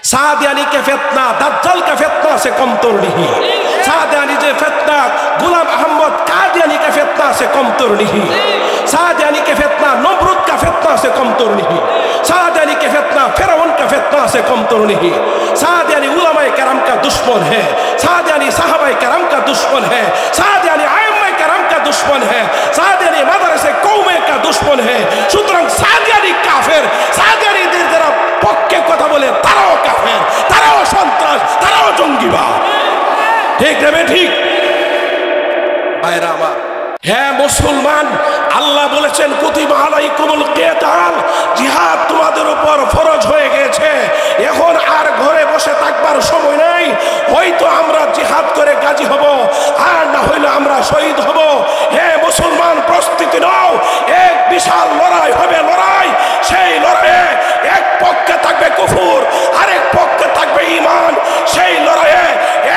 सादियानी के फितना दज्जल के फितना से कम तो नहीं। सादियानी जो फितना गुलाम अहमद कादियानी के फितना से कम तो नहीं। सादियानी के फितना नमरूद का फितना से कम तो नहीं। सादियानी के फितना फिरौन का फितना से कम तो नहीं। सादियानी उलमाए करम का दुश्मन है। सादियानी साहबाए करम का दुश्मन है। सादियानी आइम्माए करम का दुश्मन है। सादियानी मदरसे कौमे का दुश्मन है। সুতরাং সাদিয়ানি কাফের, সাদিয়ানিদের যারা পক্ষে কথা বলে তারাও কাফের, তারাও সন্ত্রাস, তারাও জঙ্গিবাদ। ঠিক না ঠিক? ভাইরা আমার, হ্যাঁ মুসলমান, আল্লাহ বলেছেন কুতিবা আলাইকুমুল কিতাল, জিহাদ তোমাদের উপর ফরজ হয়ে গেছে। এখন আর ঘরে বসে থাকবার সময় নাই। হয়তো আমরা জিহাদ করে গাজী হব, আর না হইলে আমরা শহীদ হব। হে মুসলমান, প্রস্তুতি নাও, এক বিশাল লড়াই হবে। লড়াই, সেই লড়াইয়ে এক পক্ষে থাকবে কুফর, আরেক পক্ষে থাকবে ঈমান। সেই লড়াইয়ে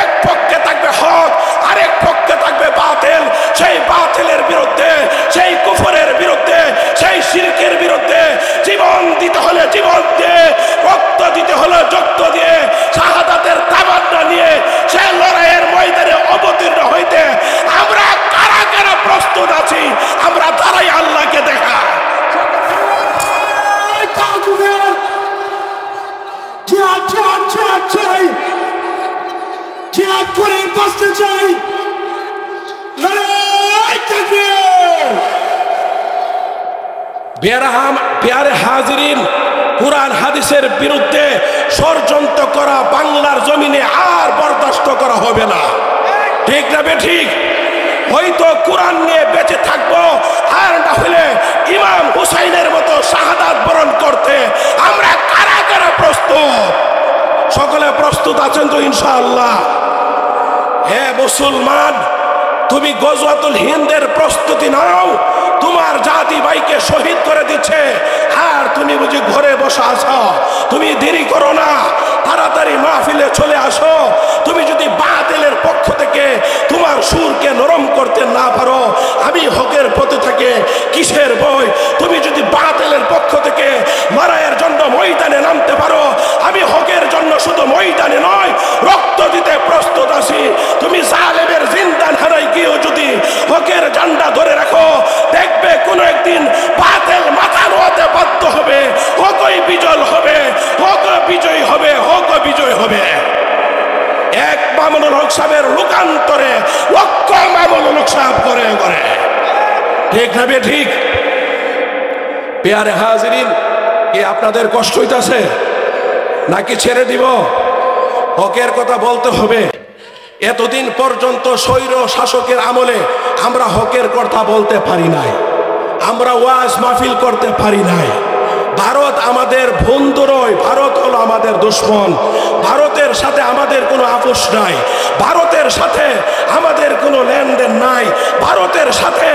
এক পক্ষে থাকবে হক, আরেক পক্ষে থাকবে বাতিল। সেই বাতিলের বিরুদ্ধে, সেই কুফরের বিরুদ্ধে, সেই শিরকের বিরুদ্ধে জীবন দিতে হলে জীবন দিয়ে, রক্ত দিতে হলে রক্ত দিয়ে, শাহাদাতের তামান্না নিয়ে সেই লড়াইয়ের ময়দানে অবতীর্ণ হইতে আমরা কারা কারা প্রস্তুত আছি, আমরা তারাই আল্লাহকে দেখা। জিহাদ করে বাঁচতে চাই। প্যারে হাজিরিন, কুরআন হাদিসের বিরুদ্ধে ষড়যন্ত্র করা বাংলার জমিনে আর বরদাস্ত করা হবে না। ঠিক না ঠিক? হয়তো কোরআন নিয়ে বেঁচে থাকবো, আর না হলে ইমাম হুসাইনের মতো শাহাদাত বরণ করতে আমরা কারা কারা প্রস্তুত? সকলে প্রস্তুত আছেন তো ইনশাআল্লাহ? হে মুসলমান, তুমি গজওয়াতুল হিন্দের প্রস্তুতি নাও। তোমার জাতি ভাইকে শহীদ করে দিচ্ছে, আর তুমি বুঝি ঘরে বসে আছো? তুমি দেরি করো না, তাড়াতাড়ি মাহফিলে চলে আসো। তুমি যদি বাতিলের পক্ষ থেকে তোমার সুরকে নরম করতে না পারো, আমি হকের পথে থেকে কিসের বই? তুমি যদি বাতিলের পক্ষ থেকে লড়াইয়ের জন্য ময়দানে নামতে পারো, আমি হকের জন্য শুধু ময়দানে নয়, রক্ত দিতে প্রস্তুত আছি। তুমি জালেমের জিন্দান হারাই গিয়েও যদি হকের ঝান্ডা ধরে রাখো, দেখবে কোনো একদিন বাতিল মাথা নোয়াতে বাধ্য হবে। হকই বিজয় হবে, হক বিজয় হবে, হক বিজয় হবে। এক মামুনুল হক সাহেবের লোকান্তরে লক্ষ মামুনুল হক সাহেব করে করে। ঠিক না ঠিক? প্যারে হাজিরিন, কি আপনাদের কষ্ট হইতাছে নাকি ছেড়ে দিব? হকের কথা বলতে হবে। এতদিন পর্যন্ত স্বৈর শাসকের আমলে আমরা হকের কথা বলতে পারি নাই, আমরা ওয়াজ মাহফিল করতে পারি নাই। ভারত আমাদের বন্ধু নয়, ভারত হলো আমাদের দুশ্মন। ভারতের সাথে আমাদের কোনো আপোষ নাই, ভারতের সাথে আমাদের কোনো লেনদেন নাই, ভারতের সাথে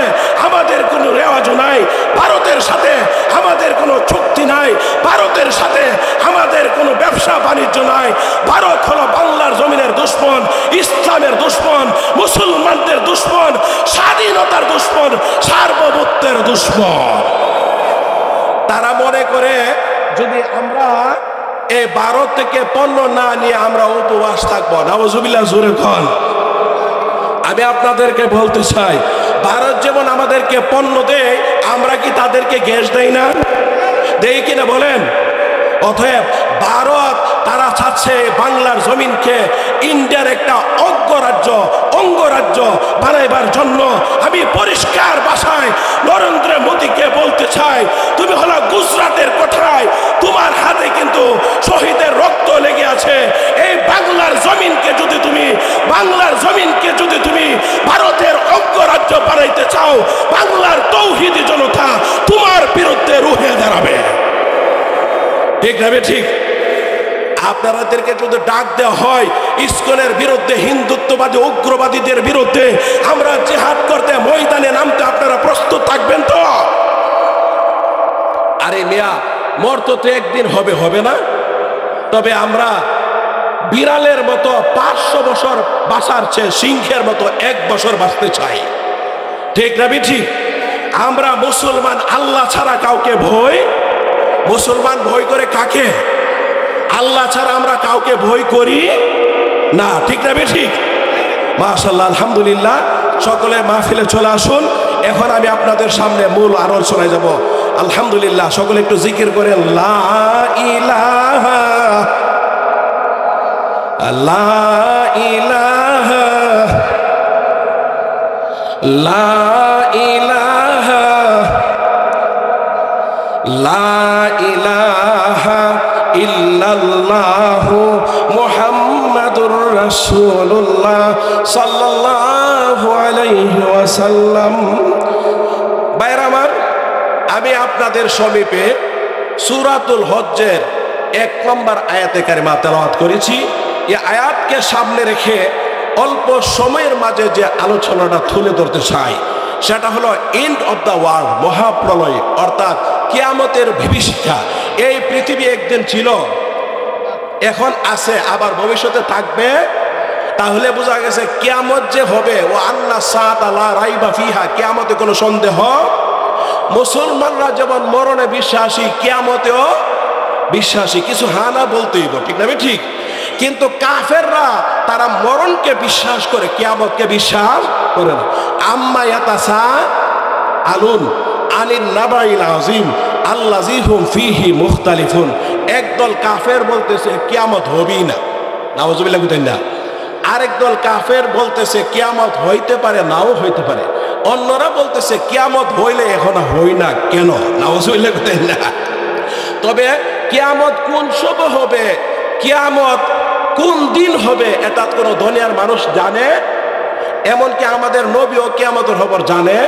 আমাদের কোনো রেওয়াজ নাই, ভারতের সাথে আমাদের কোনো চুক্তি নাই, ভারতের সাথে আমাদের কোনো ব্যবসা বাণিজ্য নাই। ভারত হলো বাংলার জমিনের দুশ্মন, ইসলামের দুশ্মন, মুসলমানদের দুশ্মন, স্বাধীনতার দুশ্মন, সার্বভৌমত্বের দুশ্মন। তারা মনে করে যদি আমরা এই ভারত থেকে পণ্য না নিয়ে আমরা উপবাস থাকবো। নাউজুবিল্লাহ, জোরে খান। আমি আপনাদেরকে বলতে চাই, ভারত যেমন আমাদেরকে পণ্য দেয়, আমরা কি তাদেরকে গ্যাস দেই না? দেই কিনা বলেন? অতএব ভারত তারা চাচ্ছে বাংলার জমিনকে ইন্ডিয়ার একটা অঙ্গরাজ্য বানাইবার জন্য। আমি পরিষ্কার ভাষায় নরেন্দ্র মোদীকে বলতে চাই, তুমি হলো গুজরাটের কোঠায়, তোমার হাতে কিন্তু শহীদের রক্ত লেগে আছে। এই বাংলার জমিনকে যদি তুমি ভারতের অঙ্গরাজ্য বানাইতে চাও, বাংলার তৌহিদি জনতা তোমার বিরুদ্ধে রুখে দাঁড়াবে। ঠিক না ঠিক? আপনাদেরকে যদি ডাক দেওয়া হয় ইসকনের বিরুদ্ধে, হিন্দুত্ববাদী উগ্রবাদীদের বিরুদ্ধে আমরা জিহাদ করতে ময়দানে নামতে, আপনারা প্রস্তুত থাকবেন তো? আরে মিয়া, মরতে তো একদিন হবে না? তবে আমরা বিড়ালের মতো 500 বছর বাঁচার চেয়ে সিংহের মতো 1 বছর বাঁচতে চাই। ঠিক না ঠিক? আমরা মুসলমান আল্লাহ ছাড়া কাউকে ভয়, মুসলমান ভয় করে কাকে? আল্লাহ ছাড়া আমরা কাউকে ভয় করি না, ঠিক না ঠিক? মাশাআল্লাহ, আলহামদুলিল্লাহ। সকলে মাহফিলে চলে আসুন। এখন আমি আপনাদের সামনে মূল আলোচনায় যাব। আলহামদুলিল্লাহ, সকলে একটু জিকির করেন লা ইলাহা লা ইলাহা লা ইলাহা লা ইলাহা ইল্লাল্লাহু মুহাম্মাদুর রাসূলুল্লাহ সাল্লাল্লাহু আলাইহি ওয়াসাল্লাম। ভাইরা আমার, আমি আপনাদের সমীপে সূরাতুল হজ্জের 1 নম্বর আয়াতে কারিমা তেলাওয়াত করেছি। এই আয়াতকে সামনে রেখে অল্প সময়ের মাঝে যে আলোচনাটা তুলে ধরতে চাই সেটা হলো এন্ড অফ দ্য ওয়ার্ল্ড, মহাপ্রলয়, অর্থাৎ কিয়ামতের বিভীষিকা। এই পৃথিবী একদিন ছিল, এখন আছে, আবার ভবিষ্যতে থাকবে। তাহলে বোঝা গেছে কিয়ামত যে হবে, ও আন্না সাআতা লা রাইবা ফিহা, কিয়ামতে কোনো সন্দেহ। মুসলমানরা যেমন মরণে বিশ্বাসী, কিয়ামতেও বিশ্বাসী, কিছু হানা বলতেই, ঠিক না ঠিক? কিন্তু কাফেররা তারা মরণকে বিশ্বাস করে, কিয়ামতকে বিশ্বাস করে না। আম্মা ইয়াতাসাআলুন আনিন নাবাইল আযীম আল্লাযী হুম ফীহি মুখতালিফুন। একদল কাফের বলতেছে কিয়ামত হবেই না, নাউযুবিল্লাহ না। আরেক দল কাফের বলতেছে কিয়ামত হইতে পারে, নাও হইতে পারে। অন্যরা বলতেছে কিয়ামত হইলে এখন হই না কেন, নাউযুবিল্লাহ না। তবে কিয়ামত কোন সময় হবে, কিয়ামত কোন দিন হবে, এটা কোনো দুনিয়ার মানুষ জানে? এমনকি আমাদের নবীও কিয়ামতের খবর জানে।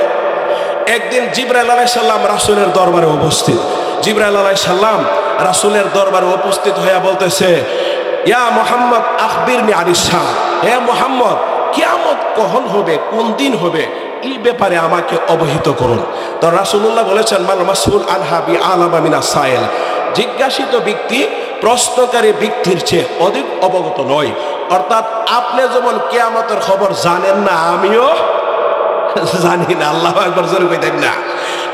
একদিন জিবরাইল আলাইহিস সালাম রাসূলের দরবারে উপস্থিত। জিবরাইল আলাইহিস সালাম রাসূলের দরবারে উপস্থিত হয়ে বলতেছে, ইয়া মুহাম্মদ আখবিরনি আনিস সাআ, হে মুহাম্মদ, কিয়ামত কখন হবে, কোন দিন হবে, এই ব্যাপারে আমাকে অবহিত করুন। তো রাসূলুল্লাহ বলেছেন, মাল মাসউল আনহা বিআলামা মিনাস সাইল, জিজ্ঞাসিত ব্যক্তি প্রশ্নকারী ব্যক্তির চেয়ে অধিক অবগত নয়। অর্থাৎ আপনি যেমন কিয়ামতের খবর জানেন না, আমিও জানি না। আল্লাহু আকবার, জোরে কইতেন না।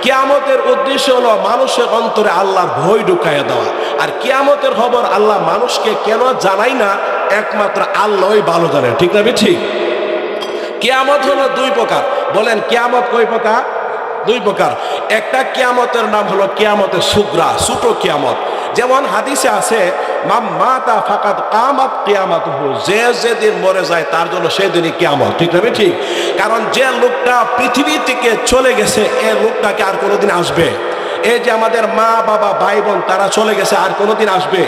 কিয়ামতের উদ্দেশ্য হলো মানুষের অন্তরে আল্লাহর ভয় ঢুকাইয়া দেওয়া। আর কিয়ামতের খবর আল্লাহ মানুষকে কেন জানাই না, একমাত্র আল্লাহই ভালো জানে, ঠিক না ঠিক? কিয়ামত হলো 2 প্রকার। বলেন কিয়ামত কয় প্রকার? 2 প্রকার। একটা কিয়ামতের নাম হলো কিয়ামতে সুগরা, ছোট কিয়ামত। যেমন হাদিসে আছে, মাম মাতা ফাকাদ কামাত কিয়ামাতুহু, যে যেদিন মরে যায় তার জন্য সেদিনই কিয়ামত, ঠিক না ঠিক? কারণ যে লোকটা পৃথিবী থেকে চলে গেছে, এই লোকটাকে আর কোনোদিন আসবে? এই যে আমাদের মা বাবা ভাই বোন তারা চলে গেছে, আর কোনোদিন আসবে?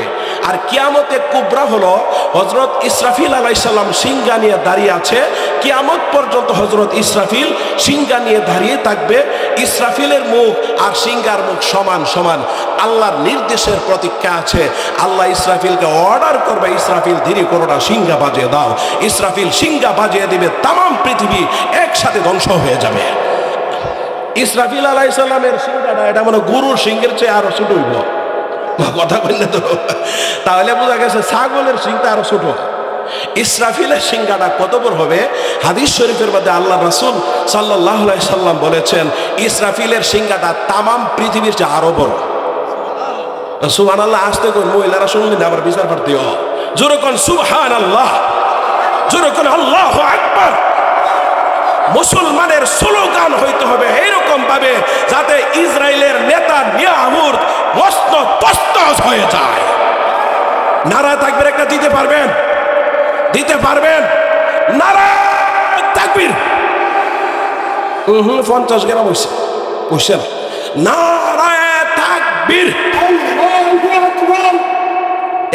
আর কিয়ামতে কুবরা হলো হযরত ইসরাফিল আলাইহিস সালাম সিংহা নিয়ে দাঁড়িয়ে আছে। কিয়ামত পর্যন্ত হযরত ইসরাফিল সিংহা নিয়ে দাঁড়িয়ে থাকবে। ইসরাফিলের মুখ আর সিংহার মুখ সমান সমান। আল্লাহর নির্দেশের প্রতীক্ষা আছে। আল্লাহ ইসরাফিলকে অর্ডার করবে, ইসরাফিল ধীরে করো না, সিংহা বাজিয়ে দাও। ইসরাফিল সিংহা বাজিয়ে দিবে, তামাম পৃথিবী একসাথে ধ্বংস হয়ে যাবে। ইসরাফিল আলাইহিস সালামের সিংহাটা এটা মানে গরুর সিংহের চেয়ে আরো ছোট হইব, কথা বললে তো। তাহলে বোঝা গেছে ছাগলের সিংটা আরো ছোট। ইসরাফিলের সিংহাটা কত বড় হবে? হাদিস শরীফের মধ্যে আল্লাহ রাসূল সাল্লাল্লাহু আলাইহি সাল্লাম বলেছেন, ইসরাফিলের সিংহাটা তামাম পৃথিবীর চেয়ে আরো বড়। সুবহানাল্লাহ, আসতে কোন মহিলারা শুনলেন আবার বিচার পারতেও জোরে কোন সুবহানাল্লাহ, জোরে কোন আল্লাহু আকবার। মুসলমানের স্লোগান হইতে হবে এইরকম ভাবে যাতে ইসরায়েলের নেতা নিয়াহুর মস্ত তস্তস হয়ে যায়। নারা তাকবীর একটা দিতে পারবেন? দিতে পারবেন? নারা তাকবীর। 50 গ্রাম হইছে, বুঝছেন? নারা তাকবীর।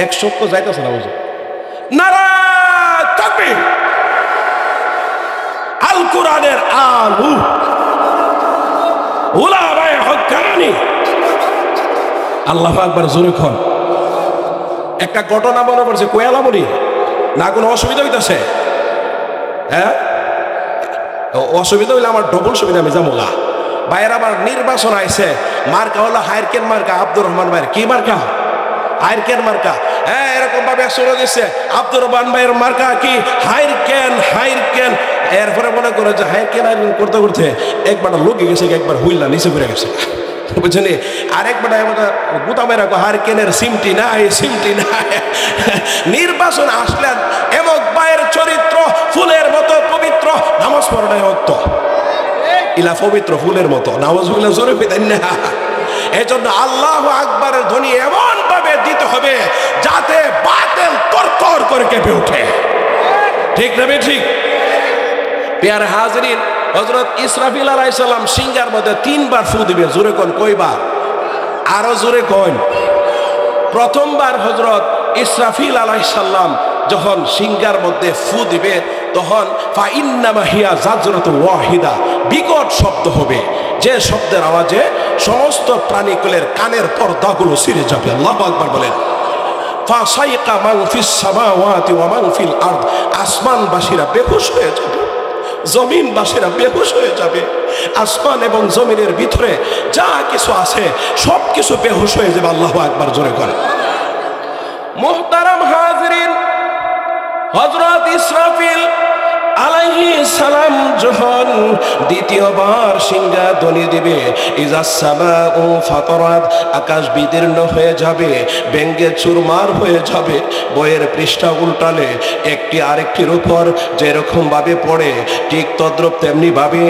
100 তো যাইতেছে না, বুঝছেন? নারা তাকবীর। আল কোরআনের আলু উলামায়ে হক্কানি। আল্লাহু আকবার, জোরে কোন। একটা ঘটনা মনে পড়ছে, কোয়ালামুড়ি না কোনো অসুবিধা হইতেছে? হ্যাঁ, অসুবিধা হইলে আমার ডবল সুবিধা, আমি যাবো না। ভাইয়ের আমার নির্বাচন আইছে, মার্কা হলো হাইরকেন মার্কা, আব্দুর রহমান ভাইয়ের কি মার্কা? হাইরকেন মার্কা। হ্যাঁ, এরকম ভাবে শুরু দিচ্ছে, আব্দুর রহমান ভাইয়ের মার্কা কি? হাইরকেন, হাইরকেন। এরপরে মনে করে যে হাইরকেন হাইরকেন করতে করতে একবার লুকিয়ে গেছে, একবার হুইল্লা নিচে পড়ে গেছে। বুঝছেন? আরেক বেটা গুতামে রাখো হারকেনের সিমটি নাই, সিমটি নাই। নির্বাচন আসলে এমক ভাইয়ের চরিত্র ফুলের মতো পবিত্র, নামাজ পড়াই অর্থ ইলা পবিত্র ফুলের মতো, নামাজ জোরে পেতেন না। এই জন্য আল্লাহু আকবারের ধ্বনি এমন ভাবে দিতে হবে যাতে বাতিল তরতর করে কেঁপে ওঠে। ঠিক না ঠিক? প্যারে হাজরিন, হযরত ইসরাফিল আলাইহিস সালাম সিংহার মধ্যে 3 বার ফু দিবে। জোরে কোন কয়বার? আরো জোরে কোন। প্রথমবার হযরত ইসরাফিল আলাইহিস সালাম যখন সিংহার মধ্যে ফু দিবে তখন ফা ইন্নামা হিয়া জাজরাতুন ওয়াহিদা, বিকট শব্দ হবে, যে শব্দের আওয়াজে সমস্ত প্রাণীকুলের কানের পর্দাগুলো ছিঁড়ে যাবে। আল্লাহু আকবার বলেন। ফাসাইকা মান ফিস সামাওয়াতি ওয়া মান ফিল আরদ, আসমানবাসীরা বেহুশ হয়ে যাবে, জমিনবাসীরা বেহুশ হয়ে যাবে। আসমান এবং জমিনের ভিতরে যা কিছু আছে সব কিছু বেহুশ হয়ে যাবে। আল্লাহু আকবার জোরে করে। মুহতারাম হাজিরিন, হযরত ইসরাফিল আলাইহিস সালাম যখন দ্বিতীয়বার সিংহা ধ্বনি দিবে, ইজা সামাউ ফাতারাত, আকাশ বিদীর্ণ হয়ে যাবে, ব্যঙ্গে চুরমার হয়ে যাবে। বইয়ের পৃষ্ঠা উল্টালে একটি আরেকটির উপর যেরকম ভাবে পড়ে ঠিক তদ্রূপ তেমনি ভাবে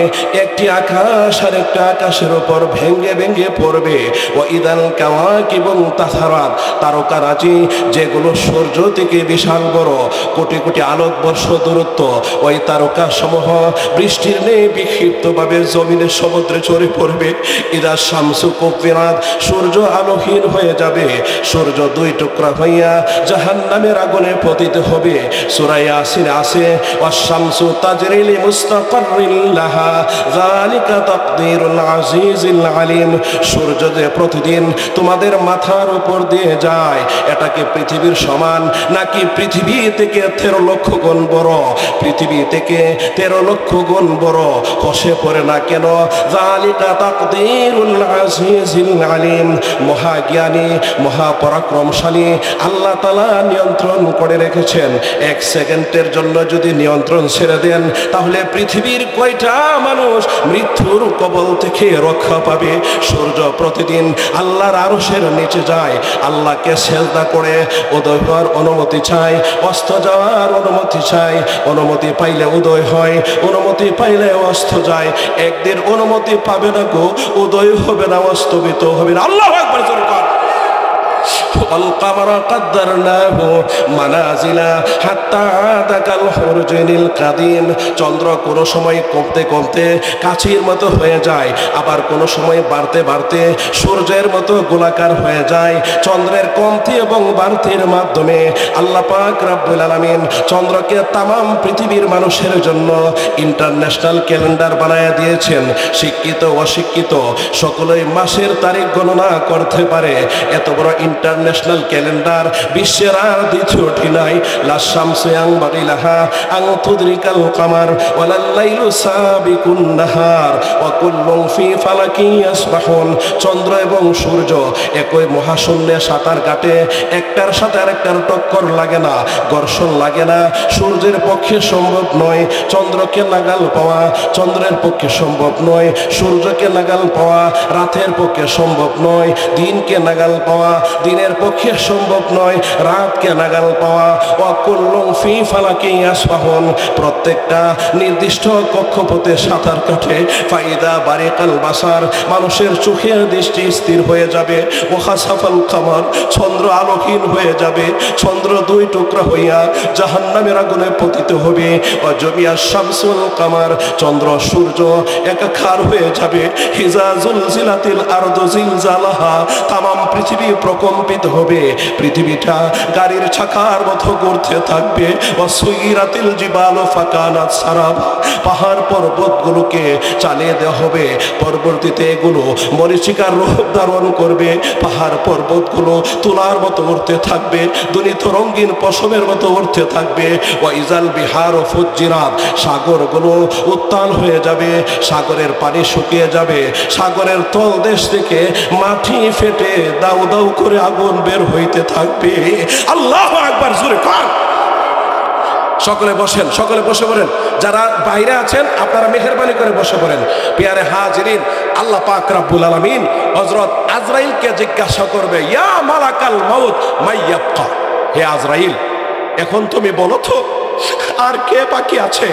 একটি আকাশ আর একটা আকাশের উপর ভেঙ্গে ভেঙ্গে পড়বে। ও ইদাল কাওয়াকিবুন তাসারাত, তারকারাজি যেগুলো সূর্য থেকে বিশাল বড়, কোটি কোটি আলোকবর্ষ দূরত্ব, ওই তারকা সমূহ বৃষ্টির নেই বিক্ষিপ্তভাবে জমিনের সমুদ্রে চড়ে পড়বে। ইদা শামসু কুব্বিরাত, সূর্য আলোহীন হয়ে যাবে, সূর্য 2 টুকরা হইয়া জাহান্নামের আগুনে পতিত হবে। সূরা ইয়াসিন আছে, ওয়াশ-শামসু তাজরি লিমুস্তাকাররিন লাহা যালিকা তাকদীরুল আজিজিল আলিম। সূর্য যে প্রতিদিন তোমাদের মাথার উপর দিয়ে যায়, এটা কি পৃথিবীর সমান নাকি পৃথিবী থেকে 13 লক্ষ গুণ বড়? পৃথিবী থেকে 13 লক্ষ গুণ বড়। কষে পড়ে না কেন? যালিকা তাকদীরুল আজিজিল আলিম, মহাজ্ঞানী মহাপরাক্রমশালী আল্লাহ তাআলা নিয়ন্ত্রণ করে রেখেছেন। 1 সেকেন্ডের জন্য যদি নিয়ন্ত্রণ ছেড়ে দেন তাহলে পৃথিবীর কয়টা মানুষ মৃত্যুর কবল থেকে রক্ষা পাবে? সূর্য প্রতিদিন আল্লাহর আরশের নিচে যায়, আল্লাহকে সেজদা করে উদয় হওয়ার অনুমতি চায়, অস্ত যাওয়ার অনুমতি চায়। অনুমতি পাইলে উদয় হয়, অনুমতি পাইলে অস্ত যায়। একদিন অনুমতি পাবে না গো, উদয় হবে না, অস্তমিত হবে না। আল্লাহু আকবার জোরে কর। والقمر قدرناه منازل حتى عاد كالعرجون القديم। চন্দ্র কোনো সময় কমতে কমতে কাছির মতো হয়ে যায়, আবার কোনো সময় বাড়তে বাড়তে সূর্যের মতো গোলাকার হয়ে যায়। চন্দ্রের কমতি এবং বাড়তির মাধ্যমে আল্লাহ পাক রব্বুল আলামিন চন্দ্রকে তামাম পৃথিবীর মানুষের জন্য ইন্টারন্যাশনাল ক্যালেন্ডার বানায় দিয়েছেন। শিক্ষিত অশিক্ষিত সকলেই মাসের তারিখ গণনা করতে পারে। এত বড় ইন্টারন্যাশনাল ক্যালেন্ডার বিশ্বের আর দ্বিতীয়টি নাই। লা শামসু ইয়ানবাগি লাহা আন তুদরিকাল কামার ওয়ালাল লাইলু সাবিকুন নাহার ওয়া কুল্লুন ফি ফালাকিন ইয়াসবাহুন। চন্দ্র এবং সূর্য একই মহাশূন্যে সাঁতার কাটে, একটার সাথে আরেকটার টক্কর লাগে না, ঘর্ষণ লাগে না। সূর্যের পক্ষে সম্ভব নয় চন্দ্রকে নাগাল পাওয়া, চন্দ্রের পক্ষে সম্ভব নয় সূর্যকে নাগাল পাওয়া, রাতের পক্ষে সম্ভব নয় দিনকে নাগাল পাওয়া, দিনের পক্ষে সম্ভব নয় রাতকে নাগাল পাওয়া। ওয়া কুল্লুন ফি ফালাকিন ইয়াসবাহুন, প্রত্যেকটা নির্দিষ্ট কক্ষপথে সাঁতার কাটে। ফাইদা বারিকাল বাসার, মানুষের চোখের দৃষ্টি স্থির হয়ে যাবে। ওয়া খাসাফাল কামার, চন্দ্র আলোকহীন হয়ে যাবে, চন্দ্র 2 টুকরা হইয়া জাহান্নামের আগুনে পতিত হবে। ওয়া জমিয়া শামসুল কামার, চন্দ্র সূর্য একাকার হয়ে যাবে। হিজা জুলজিলাতিল আরদু জিলজালাহা, তামাম পৃথিবী প্রকম্পিত হবে, পৃথিবীটা গাড়ির চাকার মতো ঘুরতে থাকবে। ওয়া সুইরাতিল জিবালু ফাকানাত সারাবা, পাহাড় পর্বতগুলোকে চালিয়ে দেওয়া হবে, পরবর্তীতে এগুলো মরীচিকার রূপ ধারণ করবে। পাহাড় পর্বতগুলো তুলার মতো উঠতে থাকবে, দুনিত রঙিন পশমের মতো উঠতে থাকবে। ওয়া ইজাল বিহারু ফুজ্জিরাত, সাগরগুলো উত্তাল হয়ে যাবে, সাগরের পানি শুকিয়ে যাবে, সাগরের তলদেশ থেকে মাটি ফেটে দাউ দাউ করে আগুন বের হইতে থাকবে। আল্লাহু আকবার জোরে কর। সকলে বসেন, সকলে বসে পড়েন। যারা বাইরে আছেন আপনারা মেহেরবানি করে বসে পড়েন। পিয়ারে হাজিরিন, আল্লাহ পাক রব্বুল আলামিন হযরত আজরাইলকে জিজ্ঞাসা করবে, ইয়া মালাকাল মাউত মাইয়াবকা, হে আজরাইল এখন তুমি বলো তো আর কে বাকি আছে?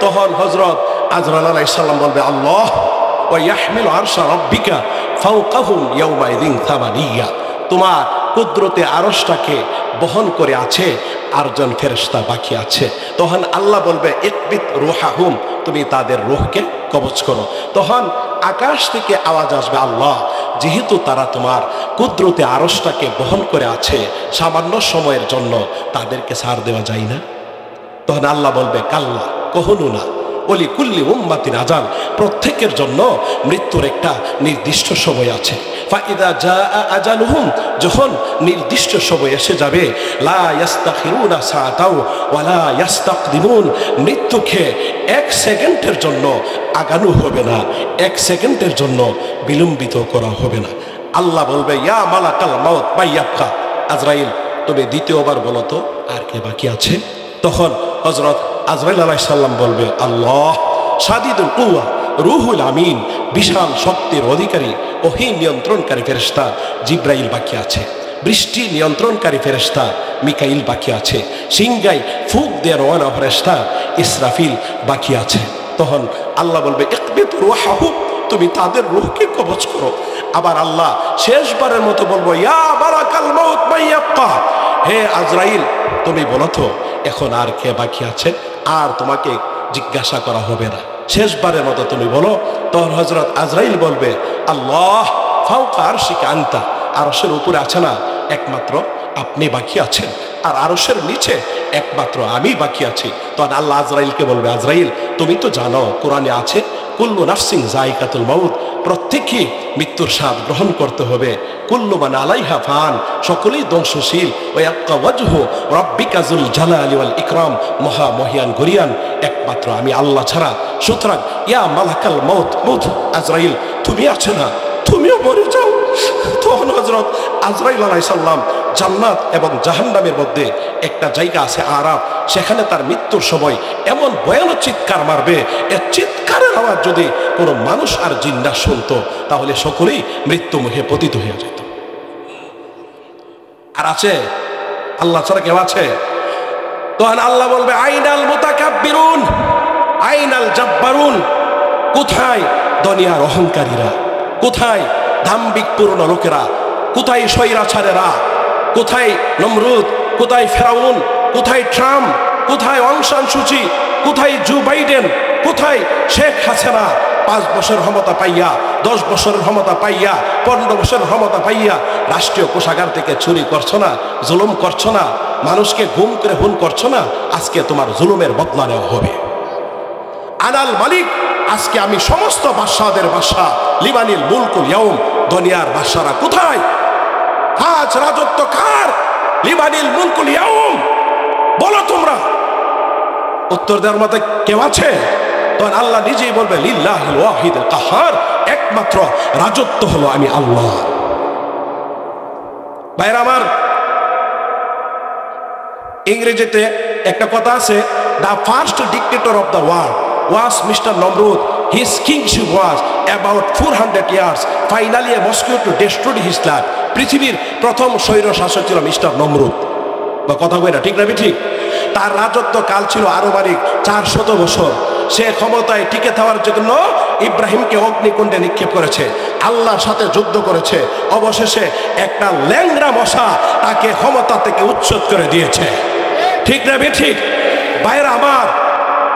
তখন হযরত আজরাইল আলাইহিস সালাম বলবে, আল্লাহ ওয়া ইয়াহমিলু আরশা রাব্বিকা ফাওকাহুম ইয়াওমাইযিন সামানিয়া, তোমার কুদরতে আরশটাকে বহন করে আছে আরজন ফেরেশতা বাকি আছে। তখন আল্লাহ বলবে, ইকবিত রূহাহুম, তুমি তাদের রূহকে কবজ করো। তখন আকাশ থেকে আওয়াজ আসবে, আল্লাহ যেহেতু তারা তোমার কুদরতে আরশটাকে বহন করে আছে সামান্য সময়ের জন্য তাদেরকে ছাড় দেওয়া যায় না? তখন আল্লাহ বলবে, কাল্লা, কখনো না, ওলি কুল্লি উম্মাতিন আজাল, প্রত্যেকের জন্য মৃত্যুর একটা নির্দিষ্ট সময় আছে। ফাইদা জাআ আজালুহুম, যখন নির্দিষ্ট সময় এসে যাবে, লা ইস্তাখিরুনা সাআতাও ওয়া লা ইস্তাকদিমুন, মৃত্যুকে এক সেকেন্ডের জন্য আগানো হবে না, এক সেকেন্ডের জন্য বিলম্বিত করা হবে না। আল্লাহ বলবে, ইয়া মালাকাল মাউত মাইয়াবকা, আজরাইল তুমি দ্বিতীয়বার বলো তো আর কে বাকি আছে? তখন হযরত আজরাইল আলাইহিস সালাম বলবে, আল্লাহ শাদীদুল কুওয়া রুহুল আমিন, বিশাল শক্তির অধিকারী ওহী নিয়ন্ত্রণকারী ফেরেশতা জিব্রাইল বাকি আছে, বৃষ্টি নিয়ন্ত্রণকারী ফেরেশতা মিকাইল বাকি আছে, সিংগাই ফুঁক দেওয়ার ওয়ালা ফেরেশতা ইসরাফিল বাকি আছে। তখন আল্লাহ বলবে, ইকবিত রূহাহুম, তুমি তাদের রূহকে কবজ করো। আবার আল্লাহ শেষবারের মতো বলবো, ইয়া মালাকাল মাউত মাইয়াবকা, হে আজরাইল তুমি বলো তো এখন আর কে বাকি আছে? আর তোমাকে জিজ্ঞাসা করা হবে না, শেষবারের মতো তুমি বলো। তখন হযরত আজরাইল বলবে, আল্লাহ ফাওকা আরশিকা আনতা, আরশের উপরে আছে না একমাত্র আপনি বাকি আছেন, আর আরশের নিচে একমাত্র আমি বাকি আছি। তখন আল্লাহ আজরাইলকে বলবে, আজরাইল তুমি তো জানো কোরআনে আছে, কুল্লু নাফসিন যায়িকাতুল মাউত, প্রত্যেককে মৃত্যুর স্বাদ গ্রহণ করতে হবে। কুল্লু মান আলাইহা ফান, সকলেই ধ্বংসশীল। ওয়া ইয়াবকা ওয়াজহু রাব্বিকা যুল জালালি ওয়াল ইকরাম, মহা মহিয়ান গরিয়ান একমাত্র আমি আল্লাহ ছাড়া। সুতরাং ইয়া মালাকাল মাউত, মউত আজরাইল তুমি আছে না, তুমিও মরে যাও। তখন হযরত আজরাইল আলাইহিস সালাম জান্নাত এবং জাহান্নামের মধ্যে একটা জায়গা আছে আরাফ, সেখানে তার মৃত্যুর সময় এমন ভয়ানক চিৎকার মারবে, এর চিৎকারের আওয়াজ যদি কোনো মানুষ আর জিন্না শুনতো তাহলে সকলেই মৃত্যু মুখে পতিত হয়ে যেত। আর আছে আল্লাহ ছাড়া কেউ আছে? তখন আল্লাহ বলবে, আইনাল মুতাকাব্বিরুন আইনাল জাব্বারুন, কোথায় দুনিয়ার অহংকারীরা, কোথায় দাম্ভিক পুরনো লোকেরা, কোথায় স্বৈরাচারেরা, কোথায় নমরুদ, কোথায় ফেরাউন, কোথায় ট্রাম্প, কোথায় অং সান সুচি, কোথায় জো বাইডেন, কোথায় শেখ হাসিনা 5 বছর ক্ষমতা পাইয়া, 10 বছরের ক্ষমতা পাইয়া, 15 বছরের ক্ষমতা পাইয়া রাষ্ট্রীয় কোষাগার থেকে চুরি করছো না, জুলুম করছো না, মানুষকে গুম করে খুন করছো না, আজকে তোমার জুলুমের বদলা নেওয়া হবে। আনাল মালিক, আজকে আমি সমস্ত বাদশাহদের বাদশাহ, লিমানিল মুলকুল ইয়াউম, দুনিয়ার বাদশারা কোথায়? আজ রাজত্ব কার? লিমানিল মুলকুল ইয়াউম, বলো তোমরা। উত্তর দেওয়ার মতো কেউ আছে? তখন আল্লাহ নিজেই বলবে, লিল্লাহিল ওয়াহিদুল কাহার, একমাত্র রাজত্ব হলো আমি আল্লাহ। ভাইরা আমার, ইংরেজিতে একটা কথা আছে, the first dictator of the world was Mr. Namrud. His kingship was about 400 years. Finally, a mosquito destroyed his life. পৃথিবীর প্রথম স্বৈর শাসক ছিল মিস্টার নমরুদ। বা কথা কই না, ঠিক না ঠিক? তার রাজত্ব কাল ছিল আনুমানিক 400 বছর। সে ক্ষমতায় টিকে থাকার জন্য ইব্রাহিমকে অগ্নিকুণ্ডে নিক্ষেপ করেছে, আল্লাহর সাথে যুদ্ধ করেছে, অবশেষে একটা ল্যাংড়া মশা তাকে ক্ষমতা থেকে উচ্ছেদ করে দিয়েছে। ঠিক না ঠিক? বাইরে আমার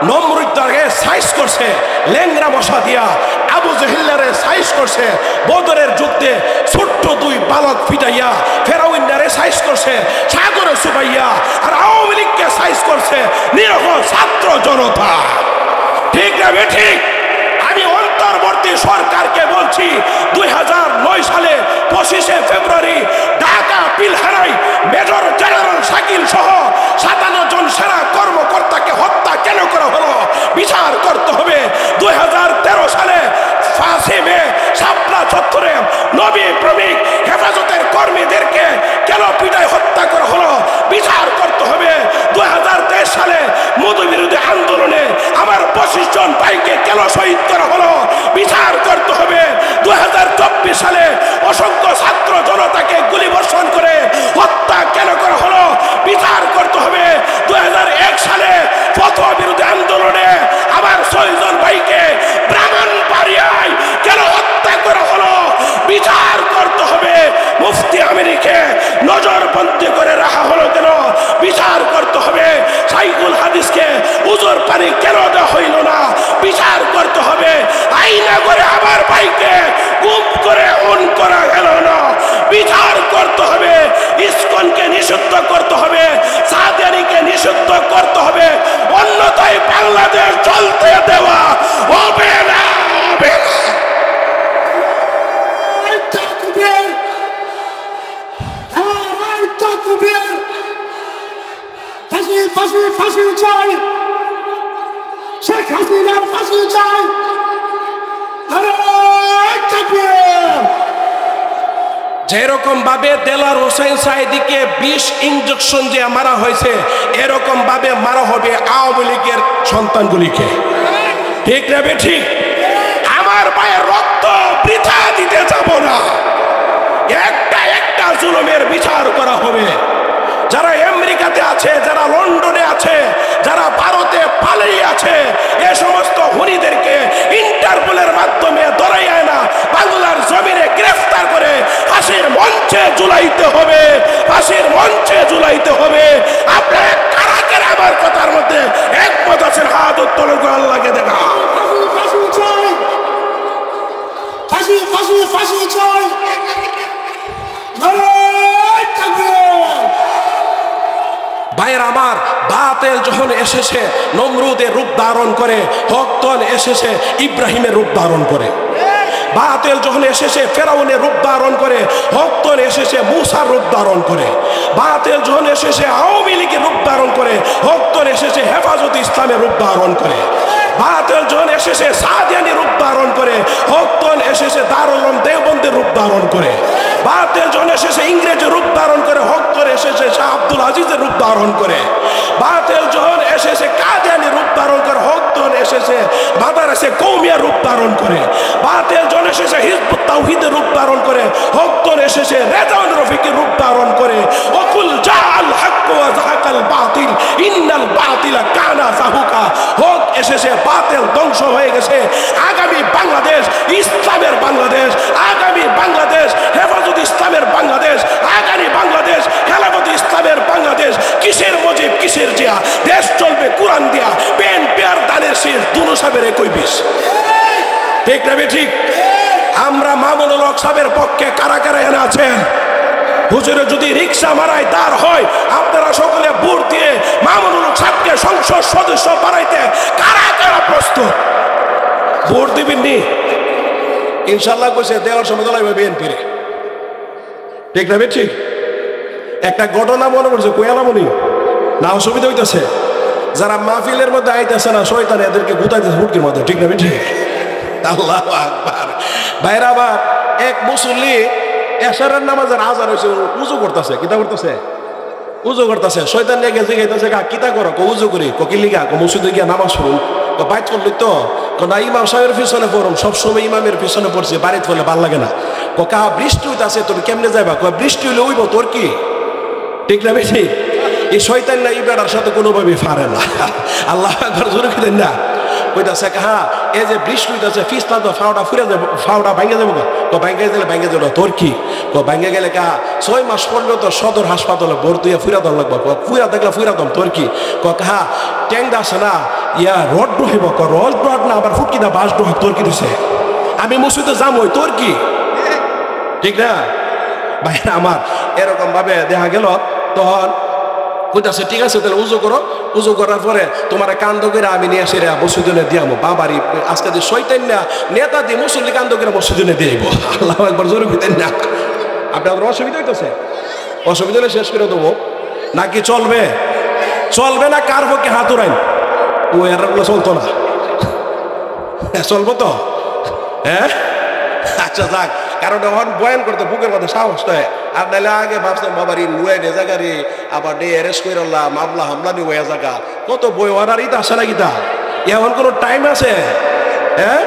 নমরুদকে সাইজ করছে ল্যাংড়া মশা দিয়া, আবু জেহেলের সাইজ করছে বদরের যুদ্ধে ছোট্ট 2 বালক ফিটাইয়া, ফেরাউনরে সাইজ করছে সাগরে চুবাইয়া, আর আওয়ামী লীগকে সাইজ করছে নিরহ ছাত্র জনতা। ঠিক না ঠিক? আমি অন্তর্বর্তী সরকারকে বলছি, 2009 সালে 25শে ফেব্রুয়ারি ঢাকা পিলহারায় মেজর জেনারেল শাকিল সহ 57 জন সেনা কর্মকর্তাকে হত্যা কেন করা হলো বিচার করতে হবে। 2013 সালে 5 মে শাপলা চত্বরে নবী প্রেমিক হেফাজতের কর্মীদেরকে কেন পিটায় হত্যা করা হলো বিচার করতে হবে। 2023 সালে জন ভাইকে কেন শহীদ করা হলো বিচার করতে হবে। 2024 সালে অসংখ্য ছাত্র জনতাকে গুলি বর্ষণ করে হত্যা কেন করা হলো বিচার করতে হবে। 2001 সালে ফতোয়া বিরোধী আন্দোলনে আমার 6 জন ভাইকে ব্রাহ্মণবাড়িয়ায় কেন হত্যা করা হলো বিচার করতে হবে। মুফতি আমিরকে নজরবন্দি করে রাখা হলো কেন বিচার করতে হবে। সাইকুল হাদিসকে উজুর পানি কেন দেওয়া হইল না বিচার করতে হবে। আইনা করে আমার ভাইকে গুম করে খুন করা গেল না বিচার করতে হবে। ইসকনকে নিষিদ্ধ করতে হবে, সাদিয়ানিকে নিষিদ্ধ করতে হবে, অন্যথায় বাংলাদেশ চলতে দেওয়া হবে না, হবে না। ফাঁসি চাই, শেখ হাসিনার ফাঁসি চাই। যেরকম ভাবে দেলার হোসেন সাইদিকে 20 ইঞ্জেকশন যে মারা হয়েছে এরকম ভাবে মারা হবে আওয়ামী লীগের সন্তানগুলিকে। ঠিক না ঠিক? আমার ভাইয়ের রক্ত বৃথা দিতে যাব না। একটা একটা জুলুমের বিচার করা হবে। যারা আমেরিকাতে আছে, যারা লন্ডনে আছে, যারা ভারতে পালিয়ে আছে, এ সমস্ত খুনিদেরকে ইন্টারপোলের মাধ্যমে ধরাই আনা বাংলার জমিনে গ্রেফতার করে ফাঁসির মঞ্চে ঝুলাইতে হবে, ফাঁসির মঞ্চে ঝুলাইতে হবে। আপনারা কারা কারা আমার কথার মধ্যে একমত আছেন হাত উত্তোলন করে আল্লাহকে দেখা। ফাঁসি চাই, ফাঁসি ফাঁসি ফাঁসি চাই। ভাইয়ের আমার, বাতিল যখন এসেছে নমরুদের রূপ ধারণ করে, হক তখন এসেছে ইব্রাহিমের রূপ ধারণ করে। বাতিল যখন এসেছে ফেরাউনের রূপ ধারণ করে, হক তখন এসেছে মূসার রূপ ধারণ করে। বাতিল যখন এসেছে আওয়ামী লীগের রূপ ধারণ করে, হক তখন এসেছে হেফাজত ইসলামের রূপ ধারণ করে। বাতিল যখন এসেছে সাদিয়ানি রূপ ধারণ করে, হক তখন এসেছে দারুল উলুম দেওবন্দের রূপ ধারণ করে। বাতিল যখন এসেছে ইংরেজি রূপ ধারণ করে, হক তখন এসেছে শাহ আব্দুল আজিজের রূপ ধারণ করে। বাতিল যখন এসেছে কাদিয়ানি রূপ ধারণ করে, হক তখন এসেছে মাদারাসে কওমিয়া রূপ ধারণ করে। বাতিল যখন এসেছে হিজবুত তাওহীদের রূপ ধারণ করে, হক তখন এসেছে রেজাউন রফিকের রূপ ধারণ করে। ওয়াকুল জাআল হক ওয়া যাহাকাল বাতিল ইন্নাল বাতিলা কানা যাহুকা। হক এসেছে, বাতিল ধ্বংস হয়ে গেছে। আগামী বাংলাদেশ ইসলামের বাংলাদেশ, আগামী বাংলাদেশ হেফাজত ইসলামের বাংলাদেশ, আগামী বাংলাদেশ খেলাফত ইসলামের বাংলাদেশ। কিসের মুজিব কিসের জিয়া, দেশ চলবে কোরআন দিয়া, পেন পেয়ার দানের শেষ দুনো সাবের একই বিষ। ঠিক না ঠিক? আমরা মামুনুল হক সাহেবের পক্ষে কারা কারা এনে আছেন? হুজুরে যদি রিক্সা মারায় দাঁড় হয়, আপনারা সকলে ভোট দিয়ে মামুনুল হক সাহেবকে সংসদ সদস্য বানাইতে কারা কারা প্রস্তুত? ভোট দিবেন নি? ইনশাল্লাহ কইছে দেওয়ার সময় দলাইবে বিএনপি রে। ঠিক না ঠিক? একটা ঘটনা মনে করছে কোয়ালামনি না, অসুবিধা হইতেছে। যারা মাহফিলের মধ্যে আইতেছে না শয়তান এদেরকে গুতাইতেছে হুটকির মধ্যে। ঠিক না ঠিক? আল্লাহু আকবার। ভাইরা আবার এক মুসল্লি এশারের নামাজের আজান হয়েছে, উজু করতেছে। কিতা করতেছে? উজু করতেছে। শয়তান নিয়ে গেছে গেছে কিতা করো? উজু করি ককিলিগা মসজিদে গিয়া নামাজ পড়ুন। বাইট করলি তো না ইমাম সাহেবের পিছনে পড়ুন, সবসময় ইমামের পিছনে পড়ছে, বাড়িতে পড়লে ভাল লাগে না। কা বৃষ্টি হইতেছে, তুমি কেমনে যাইবা? বৃষ্টি হইলে উইব, তোর কি? ঠিক না বেশি? এই শয়তান না এই বেড়ার সাথে কোনোভাবে পারে না। আল্লাহ একবার জোরে খেতেন না কইতাছে, হ্যাঁ এই যে বৃষ্টি হইতেছে ফিসটা তো ফাওটা ফুরে যাবো, ফাওটা ভাঙ্গে যাবো। ভাঙ্গে গেলে ভাঙ্গে যাবো, তোর কি? ভাঙ্গে গেলে কা 6 মাস পর্যন্ত সদর হাসপাতালে ভর্তি হয়ে ফুরা দল লাগবো। ফুরা দেখলে ফুরা দম, তোর কি? হ্যাঁ ট্যাংদা আছে না, ইয়া রড ডহিব, রড রড না আবার ফুটকি না বাস ডহ, তোর কি দিছে? আমি মসজিদে যাবই, তোর কি? ঠিক না ভাই আমার? এরকম ভাবে দেখা গেল তখন কইতাছে ঠিক আছে তাহলে উজু করো। উজু করার পরে তোমার কান্দ করে আমি নিয়ে এসে মসজিদে দিয়ামো। বাবারি আজকে যে শয়তান না নেতা দিয়ে মুসল্লি কান্দ করে মসজিদে দিয়ে আইব। আল্লাহ একবার জোরে দিতেন না। আপনাদের অসুবিধা হইতেছে? অসুবিধা হলে শেষ করে দেবো নাকি চলবে? চলবে না কার পক্ষে হাত উড়াইন? ও এরগুলো চলতো না, চলবো তো? হ্যাঁ আচ্ছা যাক, কারণ এখন বয়ান করতে বুকের মধ্যে সাহস তো। আর নাহলে আগে ভাবছিলাম বাবার নুয়ে নে জায়গারি আবার ডে অ্যারেস্ট করে মামলা হামলা নিয়ে ওয়া জায়গা কত বই ওয়ার ইতা আসে না গীতা এমন কোনো টাইম আছে? হ্যাঁ,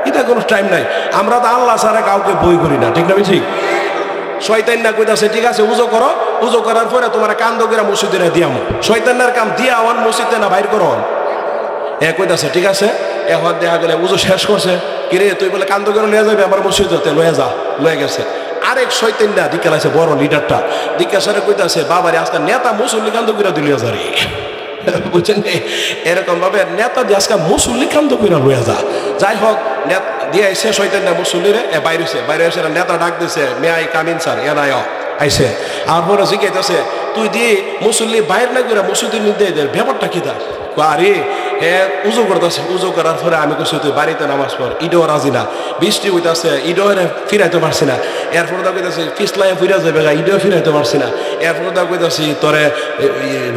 এটা কোনো টাইম নাই। আমরা তো আল্লাহ ছাড়া কাউকে বই করি না, ঠিক না? ঠিক। শয়তান না কইতাছে ঠিক আছে উজু করো, উজু করার পরে তোমার কান্দ করে মসজিদে দিয়াম। শয়তানের কাম দিয়া আওয়ান মসজিদে না বাইর করো। এ কইতাছে ঠিক আছে, এখন দেখা গেলে উজু শেষ করছে, কিরে তুই বলে কান্দ করে লয়ে যাবে আমার মসজিদে, লয়ে যা, লয়ে গেছে। আরেক শয়তান না দিকালাইছে বড় লিডারটা, দিকাসারে কইতাছে বাবারে আজকে নেতা মুসল্লি কান্দ করে দিলিয়া যারি। বুঝছেন, এরকম ভাবে নেতা দিয়ে আজকে মুসল্লি কান্দ করে লয়ে যা। যাই হোক, দিয়ে আইসে শয়তান না মুসল্লিরে বাইরেছে, বাইরে এসে নেতা ডাক দিছে, মে আই কামিন স্যার, এ নাই আইসে। আর পরে জিজ্ঞাসা তুই দিয়ে মুসল্লি বাইর না করে মসজিদের নির্দেশ দেয়, ব্যাপারটা কি তার? আরে হ্যাঁ উজু করতেছে, উজু করার পরে আমি কইছি তুই বাড়িতে নামাজ পড়। ইডও রাজি না, বৃষ্টি হইতেছে, ইডও ফিরাইতে পারছি না। এরপরে দা কইতাছি পিছলাই ফিরা যাবে, ইডও ফিরাইতে পারছি না। এরপরে দা কইতাছি তোরে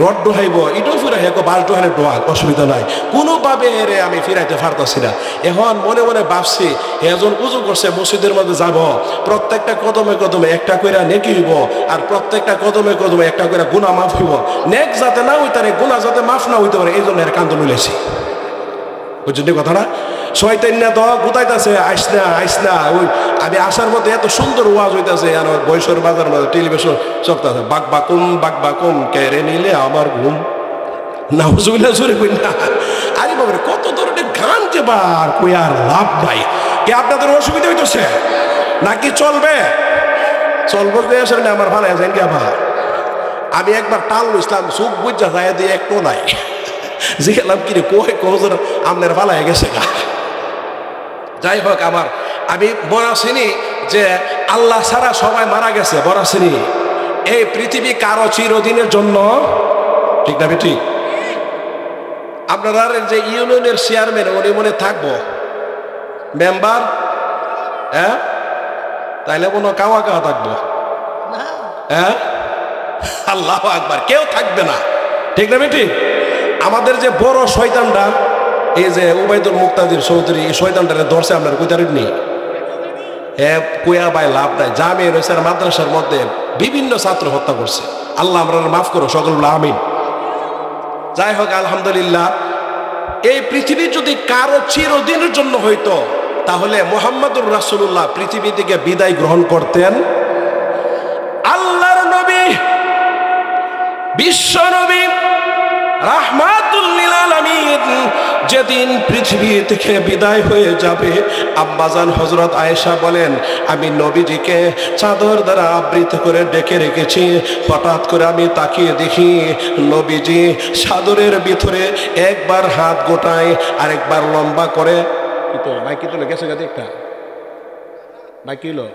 রড ডোহাইব, ইডও ফিরাই বাস ডোহানে ডোয়া, অসুবিধা নাই, কোনোভাবে এরে আমি ফিরাইতে পারতাছি না। এখন মনে মনে ভাবছি এজন উজু করছে মসজিদের মধ্যে যাব, প্রত্যেকটা কদমে কদমে একটা কইরা নেকি হইব, আর প্রত্যেকটা কদমে কদমে একটা কইরা গুনাহ মাফ হইব। নেক যাতে না হইতে পারে, গুনাহ যাতে মাফ না হইতে পারে, এই জন্য এর কান্দ লইলেছি। বুঝছেন কথা না? শয়তান না তো গুতাইতাছে আইস না আইস না। ওই আমি আসার মধ্যে এত সুন্দর ওয়াজ হইতাছে, আর বৈশর বাজার মধ্যে টেলিভিশন চলতেছে, বাক বাকুম কেড়ে নিলে আমার ঘুম না। হুজুবিল্লাহ জোরে কই না। আরে বাবারে কত ধরনের গান যে বার কই আর লাভ নাই। কি আপনাদের অসুবিধা হইতেছে নাকি? চলবে চলবো আসলে না, আমার ভালো আছেন কি? আবার আমি একবার টাল ইসলাম সুখ বুঝা যায় দিয়ে একটু নাই জিগেলাম কিরে কই কোজর আপনার ভালো হয়ে গেছে গা। যাই হোক, আমি বরাসিনি যে আল্লাহ ছাড়া সবাই মারা গেছে, বরাসিনি এই পৃথিবী কারো চিরদিনের জন্য, ঠিক না বেটি? আপনারা যে ইউনিয়নের চেয়ারম্যান উনি মনে থাকবো, মেম্বার, হ্যাঁ তাইলে কোনো কাওয়া থাকবো? হ্যাঁ, আল্লাহ আকবার, কেউ থাকবে না, ঠিক না বেটি? আমাদের যে বড় শয়তানটা, এই যে উবাইদুল মুক্তাদির চৌধুরী, এই শয়তানটারে ধরছে আপনার কইতারেন নি? হ্যাঁ, কুয়া ভাই লাভ নাই। জামিয়া রয়েছে মাদ্রাসার মধ্যে বিভিন্ন ছাত্র হত্যা করছে। আল্লাহ আমরা মাফ করো সকল, আমিন। যাই হোক, আলহামদুলিল্লাহ, এই পৃথিবী যদি কারো চিরদিনের জন্য হইতো তাহলে মুহাম্মদুর রাসূলুল্লাহ পৃথিবী থেকে বিদায় গ্রহণ করতেন। আল্লাহর নবী, বিশ্ব নবী, রাহমাতুল লিল আলামিন যেদিন পৃথিবী থেকে বিদায় হয়ে যাবে, আম্মাজান হযরত আয়েশা বলেন আমি নবীজিকে চাদর দ্বারা আবৃত করে ডেকে রেখেছি। হঠাৎ করে আমি তাকিয়ে দেখি নবীজি চাদরের ভিতরে একবার হাত গোটায় আর একবার লম্বা করে, কি তো মাইক কি তো গেছে গা একটা মাইক কি হলো,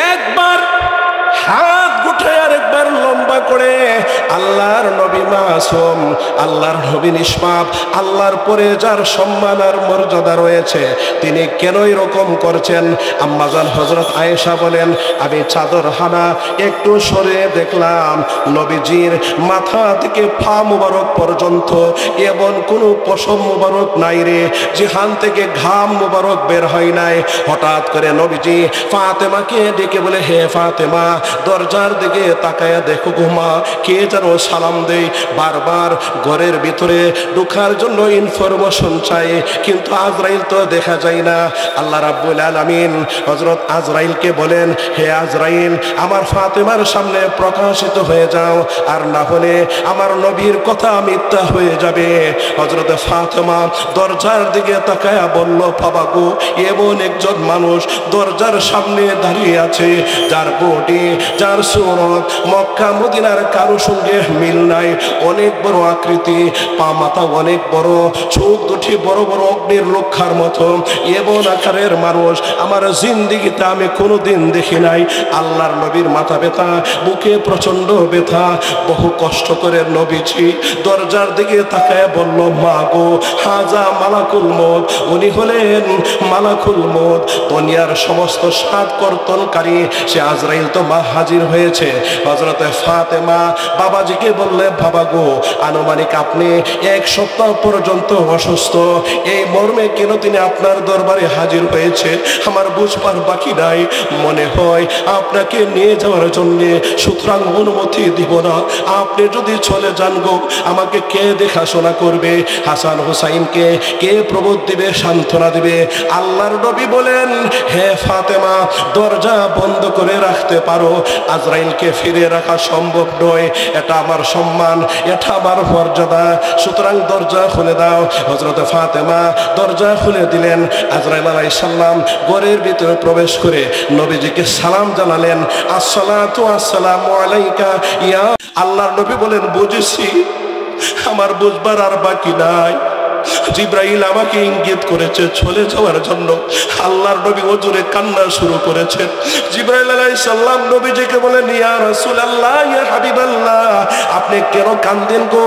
একবার হাত গুটায় আর একবার লম্বা করে আল্লাহর নবী মাসুম, আল্লাহর নবী নিষ্পাপ, আল্লাহর পরে যার সম্মান আর মর্যাদা রয়েছে, তিনি কেন এরকম করছেন? আম্মাজান হযরত আয়েশা বলেন আমি চাদর হানা একটু সরে দেখলাম নবীজির মাথা থেকে পা মুবারক পর্যন্ত এমন কোনো পশম মুবারক নাই রে, যেখান থেকে ঘাম মুবারক বের হয় নাই। হঠাৎ করে নবীজি ফাতেমাকে ডেকে বলে হে ফাতেমা, দরজার দিকে তাকায়া দেখো ঘুমা কে যেন সালাম দেয়। বারবার ঘরের ভিতরে ঢোকার জন্য ইনফরমেশন চাই, কিন্তু আজরাইল তো দেখা যায় না। আল্লাহ রাব্বুল আলামিন হযরত আজরাইলকে বলেন হে আজরাইল, আমার ফাতেমার সামনে প্রকাশিত হয়ে যাও, আর না হলে আমার নবীর কথা মিথ্যা হয়ে যাবে। হযরত ফাতেমা দরজার দিকে তাকায়া বলল বাবা গো, এমন একজন মানুষ দরজার সামনে দাঁড়িয়ে আছে যার বডি, যার সুরত মক্কা মদিনার কারো সঙ্গে মিল নাই, অনেক বড় আকৃতি, পা মাথা অনেক বড়, চোখ দুটি বড় বড় অগ্নির রক্ষার মতো, এমন আকারের মানুষ আমার জিন্দেগিতে আমি কোনোদিন দেখি নাই। আল্লাহর নবীর মাথা ব্যথা, বুকে প্রচন্ড ব্যথা, বহু কষ্ট করে নবীজি দরজার দিকে তাকায় বলল মা গো, হাজা মালাকুল মউত, উনি হলেন মালাকুল মউত, দুনিয়ার সমস্ত সাত কর্তনকারী সে আজরাইল তো মা হাজির হয়েছে। হযরত হযরতে ফাতেমা বাবাজিকে বললে, বাবা গো, আনুমানিক আপনি 1 সপ্তাহ পর্যন্ত অসুস্থ, এই মর্মে কেন তিনি আপনার দরবারে হাজির হয়েছে আমার বুঝবার বাকি নাই। মনে হয় আপনাকে নিয়ে যাওয়ার জন্যে, সুতরাং অনুমতি দিব না। আপনি যদি চলে যান গো, আমাকে কে দেখাশোনা করবে? হাসান হুসাইনকে কে প্রবোধ দিবে, সান্ত্বনা দিবে? আল্লাহর নবী বলেন, হে ফাতেমা, দরজা বন্ধ করে রাখতে পারো, আজরাইলকে ফিরে রাখা সম্ভব নয়। এটা আমার সম্মান, এটা আমার মর্যাদা, সুতরাং দরজা খুলে দাও। হযরতে ফাতেমা দরজা খুলে দিলেন। আজরাইল আলাইহিস সালাম ঘরের ভিতরে প্রবেশ করে নবীজিকে সালাম জানালেন, আসসালাতু আসসালামু আলাইকা ইয়া। আল্লাহর নবী বলেন, বুঝেছি, আমার বুঝবার আর বাকি নাই। জিবরাইল আমাকে ইঙ্গিত করেছে চলে যাওয়ার জন্য। আল্লাহর নবী ওজোরে কান্না শুরু করেছেন। জিবরাইল আলাইহিস সালাম নবীজিকে বলেন, ইয়া রাসূলুল্লাহ, ইয়া হাবিবাল্লাহ, আপনি কেন কান্দেন গো?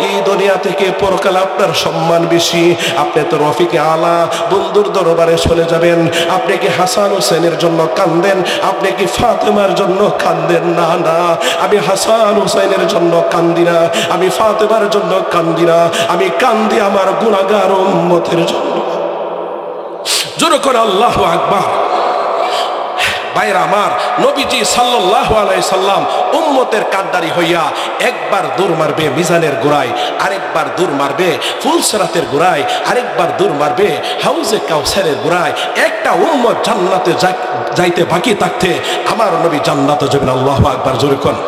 এই দুনিয়া থেকে পরকাল আপনার সম্মান বেশি। আপনি তো রফিকে আলা বন্ধুর দরবারে চলে যাবেন। আপনি কি হাসান হোসেনের জন্য কান্দেন? আপনি কি ফাতেমার জন্য কান্দেন? না না, আমি হাসান হোসেনের জন্য কান্দি না, আমি ফাতেমার জন্য কান্দি না, আমি কান্দি আমার গুনাহগার উম্মতের জন্য। জোরে করে আল্লাহু আকবার। ভাইরা আমার, নবীজি সাল্লাল্লাহু আলাইহি সাল্লাম উম্মতের কাঁডারি হইয়া একবার দূর মারবে মিজানের গোড়ায়, আরেকবার দূর মারবে ফুলসরাতের গোড়ায়, আরেকবার দূর মারবে হাউজে কাউসারের গোড়ায়। একটা উম্মত জান্নাতে যাইতে বাকি থাকতে আমার নবী জান্নাতে যাবেন। আল্লাহু আকবার, জোরে কোন।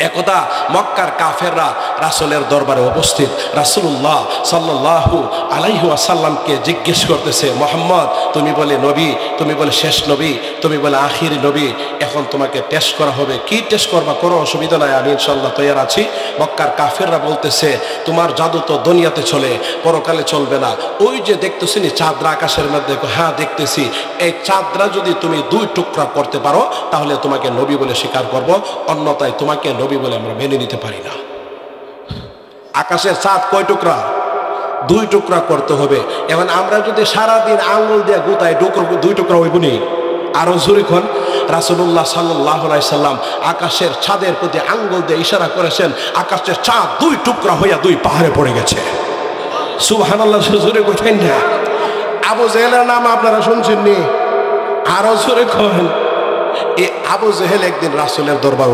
একদা মক্কার কাফেররা রাসূলের দরবারে উপস্থিত। রাসূলুল্লাহ সাল্লাল্লাহু আলাইহি ওয়াসাল্লামকে জিজ্ঞেস করতেছে, মুহাম্মদ, তুমি বলে নবী, তুমি বলে শেষ নবী, তুমি বলে আখিরি নবী, এখন তোমাকে টেস্ট করা হবে। কি টেস্ট করবা? করো, অসুবিধা নাই, আমি ইনশাআল্লাহ তৈয়ার আছি। মক্কার কাফেররা বলতেছে, তোমার জাদু তো দুনিয়াতে চলে, পরকালে চলবে না। ওই যে দেখতেছি নি চাঁদরা আকাশের মধ্যে? হ্যাঁ দেখতেছি। এই চাঁদরা যদি তুমি 2 টুকরা করতে পারো তাহলে তোমাকে নবী বলে স্বীকার করব, অন্যথায় তোমাকে নবী বলে আমরা মেনে নিতে পারি না। আকাশের চাঁদ কয় টুকরা? 2 টুকরা করতে হবে। এখন আমরা যদি সারাদিন আঙ্গুল দিয়ে গুতাই 2 টুকরা হইব নি? আরো জোরে কোন। রাসূলুল্লাহ সাল্লাল্লাহু আলাইহি সাল্লাম আকাশের ছাদের প্রতি আঙ্গুল দিয়ে ইশারা করেছেন, আকাশের চাঁদ 2 টুকরা হইয়া 2 পাহাড়ে পড়ে গেছে। সুবহানাল্লাহ, জোরে কইতেন না? আবু জেহেলের নাম আপনারা শুনছেন নি? আরো জোরে কোন। এই আবু জেহেল একদিন রাসূলের দরবারে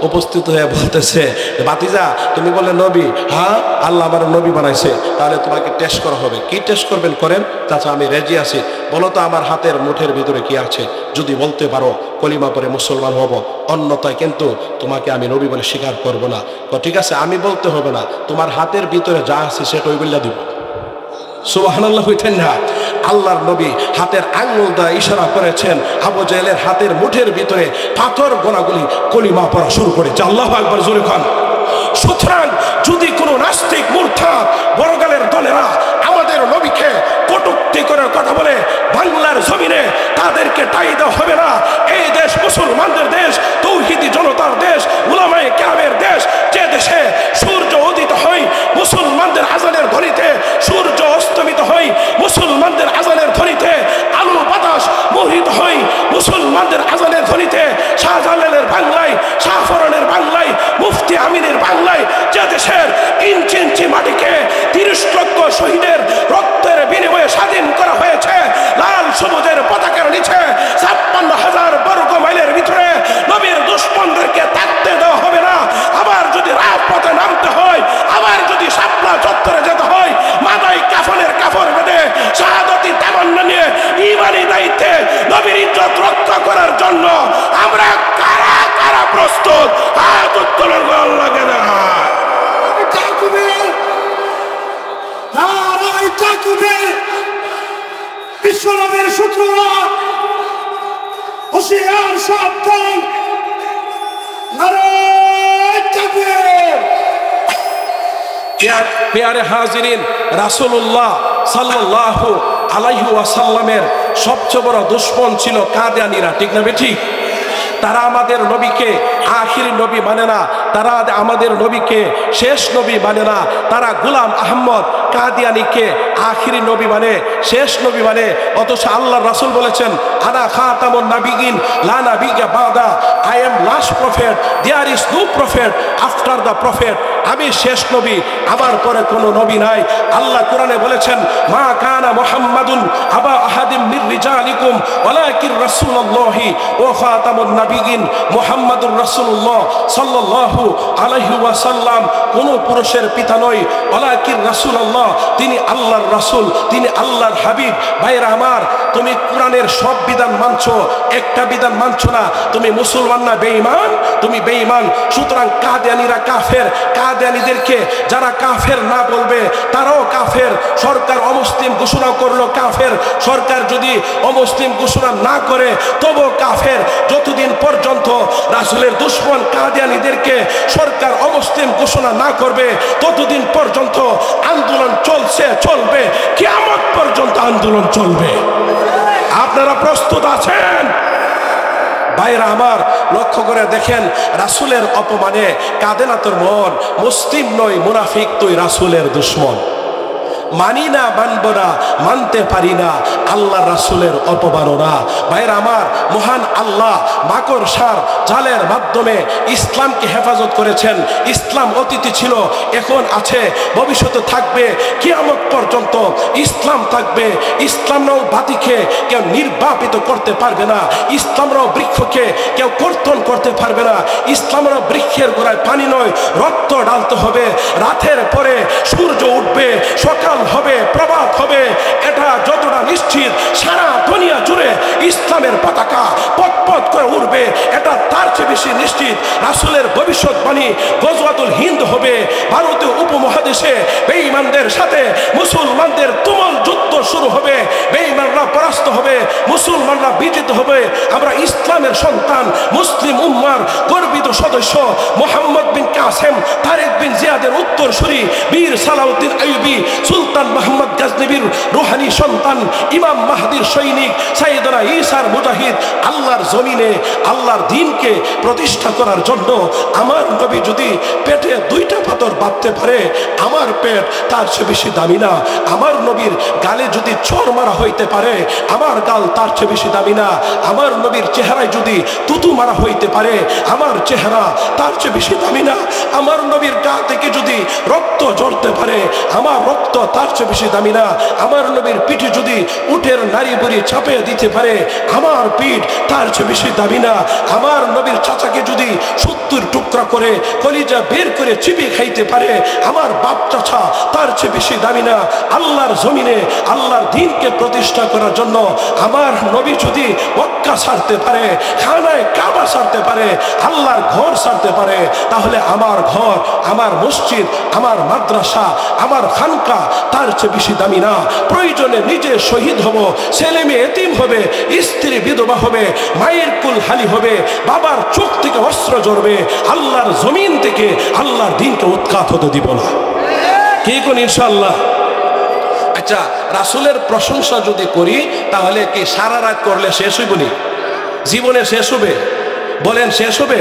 উপস্থিত হয়ে বলতেছে, বাতিজা, তুমি বলে নবী? হ্যাঁ, আল্লাহ আমার নবী বানাইছে, তাহলে তোমাকে টেস্ট করা হবে। কি টেস্ট করবেন? করেন। চাচা, আমি রেজি আছি। বলো তো আমার হাতের মুঠের ভিতরে কি আছে? যদি বলতে পারো কলিমা পড়ে মুসলমান হব, অন্যথায় কিন্তু তোমাকে আমি নবী বলে স্বীকার করব না। ঠিক আছে, আমি বলতে হবে না, তোমার হাতের ভিতরে যা আছে সেটাই বলে দিব। সুবহানাল্লাহ হইতেন না? আল্লাহর নবী হাতের আঙ্গুল দিয়ে ইশারা করেছেন, আবু জেহেলের হাতের মুঠের ভিতরে পাথর গোনাগুলি কলিমা পড়া শুরু করেছে। আল্লাহু আকবার, জোরে খান। সুতরাং যদি কোনো নাস্তিক মুরতাদ বড়গালের দলেরা আমাদের নবীকে কটূক্তি করে কথা বলে বাংলার জমিনে, তাদেরকে ঠাঁই দেওয়া হবে না। এই দেশ মুসলমানদের দেশ, তৌহিদি জনতার দেশ, উলামায়ে কেরামের দেশ। যে দেশে সূর্য উদিত হয় মুসলমানদের আজানের ধ্বনিতে, সূর্য অস্তমিত হয় মুসলমানদের আজানের ধ্বনিতে, আলো বাতাস মোহিত হয় মুসলমানদের আজানের ধ্বনিতে। শাহজালালের বাংলায়, শাহফরানের বাংলায়, মুফতি আমিনের বাংলায়, যে দেশের ইঞ্চি ইঞ্চি মাটিকে 30 লক্ষ শহীদের রক্তের বিনিময়ে স্বাধীন করা হয়েছে, লাল সবুজের পতাকার নিচে 56,000 বর্গ মাইলের ভিতরে নবীর দুশমনদেরকে থাকতে দেওয়া হবে না। আবার যদি রাজপথে নামতে হয়, আবার যদি শাপলা চত্বরে যেতে হয়, মাথায় কাফনের কাপড় বেঁধে শাহাদতি তামান্না নিয়ে ঈমানি দায়িত্বে নবীর ইজ্জত রক্ষা করার জন্য আমরা কারা কারা প্রস্তুত? হাত উত্তোলন করার লাগে না। বিশ্বনবীর শত্রুরা হুঁশিয়ার, সাবধান। প্যারে হাজিরিন, রাসূলুল্লাহ সাল্লাল্লাহু আলাইহি ওয়াসাল্লামের সবচেয়ে বড় দুশমন ছিল কাদিয়ানীরা, ঠিক না বেঠিক? তারা আমাদের নবীকে আখিরি নবী মানে না, তারা আমাদের নবীকে শেষ নবী মানে না, তারা গোলাম আহমদ কাদিয়ানীকে আখিরি নবী মানে, শেষ নবী মানে। অথচ আল্লাহর রাসূল বলেছেন, আনা খাতামুন নাবিয়িন লা নাবিয়্যা বাদা, I am last prophet, there is no prophet after the prophet. আমি শেষ নবী, আমার পরে কোনো নবী নাই। আল্লাহ কোরআনে বলেছেন, মা কানা মুহাম্মাদুন আবা আহাদিম মির রিজালিকুম ওয়ালাকিন রাসূলুল্লাহি ওয়া খাতামুন নাবিয়িন। মুহাম্মাদুর রাসূলুল্লাহ সাল্লাল্লাহু আলাইহি ওয়াসাল্লাম কোন পুরুষের পিতা নয়, ওয়ালাকিন রাসূলুল্লাহ, তিনি আল্লাহর রাসূল, তিনি আল্লাহর হাবিব। ভাইরা আমার, তুমি কোরআনের সব বিধান মানছো, একটা বিধান মানছো না, তুমি মুসলমান না বেঈমান? তুমি বেঈমান। সুতরাং কাদিয়ানীরা কাফের, কাদিয়ানীদেরকে যারা কাফের না বলবে তারাও কাফের। সরকার অমুসলিম ঘোষণা করলো কাফের, সরকার যদি অমুসলিম ঘোষণা না করে তবু কাফের। যতদিন পর্যন্ত রাসূলের দুশমন কাদিয়ানীদেরকে সরকার অমুসলিম ঘোষণা না করবে ততদিন পর্যন্ত আন্দোলন চলবে, কিয়ামত পর্যন্ত আন্দোলন চলবে। আপনারা প্রস্তুত আছেন? ভাইরা আমার, লক্ষ্য করে দেখেন, রাসূলের অপমানে কাঁদে না তোর মন? মুসলিম নই মুনাফিক তুই, রাসূলের দুশমন। মানি না, মানব না, মানতে পারি না আল্লাহ রাসূলের অপমাননা। ভাইরা আমার, মহান আল্লাহ মাকড়সার জালের মাধ্যমে ইসলামকে হেফাজত করেছেন। ইসলাম অতীতে ছিল, এখন আছে, ভবিষ্যতে থাকবে, কিয়ামত পর্যন্ত ইসলাম থাকবে। ইসলামরাও বাতিকে কেউ নির্বাপিত করতে পারবে না, ইসলামরাও বৃক্ষকে কেউ কর্তন করতে পারবে না। ইসলামরাও বৃক্ষের গোড়ায় পানি নয়, রক্ত ঢালতে হবে। রাতের পরে সূর্য উঠবে, সকাল হবে, প্রভাত হবে, এটা যতটা নিশ্চিত সারা দুনিয়া জুড়ে ইসলামের পতাকা পথ করে উঠবে, এটা তার চেয়ে বেশি নিশ্চিত। রাসূলের ভবিষ্যৎবাণী, গজওয়াতুল হিন্দ হবে, ভারতীয় উপমহাদেশে বেঈমানদের সাথে মুসলমানদের তুমুল যুদ্ধ শুরু হবে, বেঈমানরা পরাস্ত হবে, মুসলমানরা বিজিত হবে। আমরা ইসলামের সন্তান, মুসলিম উম্মার গর্বিত সদস্য মুহাম্মদ বিন কাসেম তারেক বিন জিয়াদের উত্তরসূরি বীর সালাউদ্দিন আইয়ুবী, সুলতান মুহাম্মদ গজনবীর রুহানি সন্তান, ইমাম মাহদির সৈনিক সাইয়েদনা ঈসার মুজাহিদ। আল্লাহর জমিনে আল্লাহর দ্বীনকে প্রতিষ্ঠা করার জন্য আমার নবী যদি পেটে দুইটা পাথর বাঁধতে পারে, আমার পেট তার চেয়ে বেশি দামি না। আমার নবীর গালে যদি চড় মারা হইতে পারে, আমার গাল তার চেয়ে বেশি দামি না। আমার নবীর চেহারায় যদি তুতু মারা হইতে পারে, আমার চেহারা তার চেয়ে বেশি দামি না। আমার নবীর গা থেকে যদি রক্ত ঝরতে পারে, আমার রক্ত তার চেয়ে বেশি দামি না। আমার নবীর পিঠে যদি উটের নারী বুড়ি চাপিয়ে দিতে পারে, আমার পিঠ তার চেয়ে বেশি দামি না। আমার নবীর চাচাকে যদি 70 টুকরা করে কলিজা বের করে চিবিয়ে খাইতে পারে, আমার বাপ চাচা তার চেয়ে বেশি দামি না। আল্লাহর জমিনে আল্লাহর দ্বীনকে প্রতিষ্ঠা করার জন্য আমার নবী যদি মক্কা ছাড়তে পারে, খানায় কাবা ছাড়তে পারে, আল্লাহর ঘর ছাড়তে পারে, তাহলে আমার ঘর, আমার মসজিদ, আমার মাদ্রাসা, আমার খানকা তার চেয়ে বেশি দামি না। প্রয়োজনে নিজে শহীদ হব, ছেলে মেয়ে এতিম হবে, স্ত্রী বিধবা হবে, মায়ের কুল হালি হবে, বাবার চোখ থেকে অস্ত্র জ্বরবে, আল্লাহর জমিন থেকে আল্লাহর দ্বীনকে উৎখাত হতে দিব না। কি কোন ইনশাআল্লাহ? আচ্ছা, রাসূলের প্রশংসা যদি করি তাহলে কি সারা রাত করলে শেষ হইব নি? জীবনে শেষ হবে? বলেন শেষ হবে?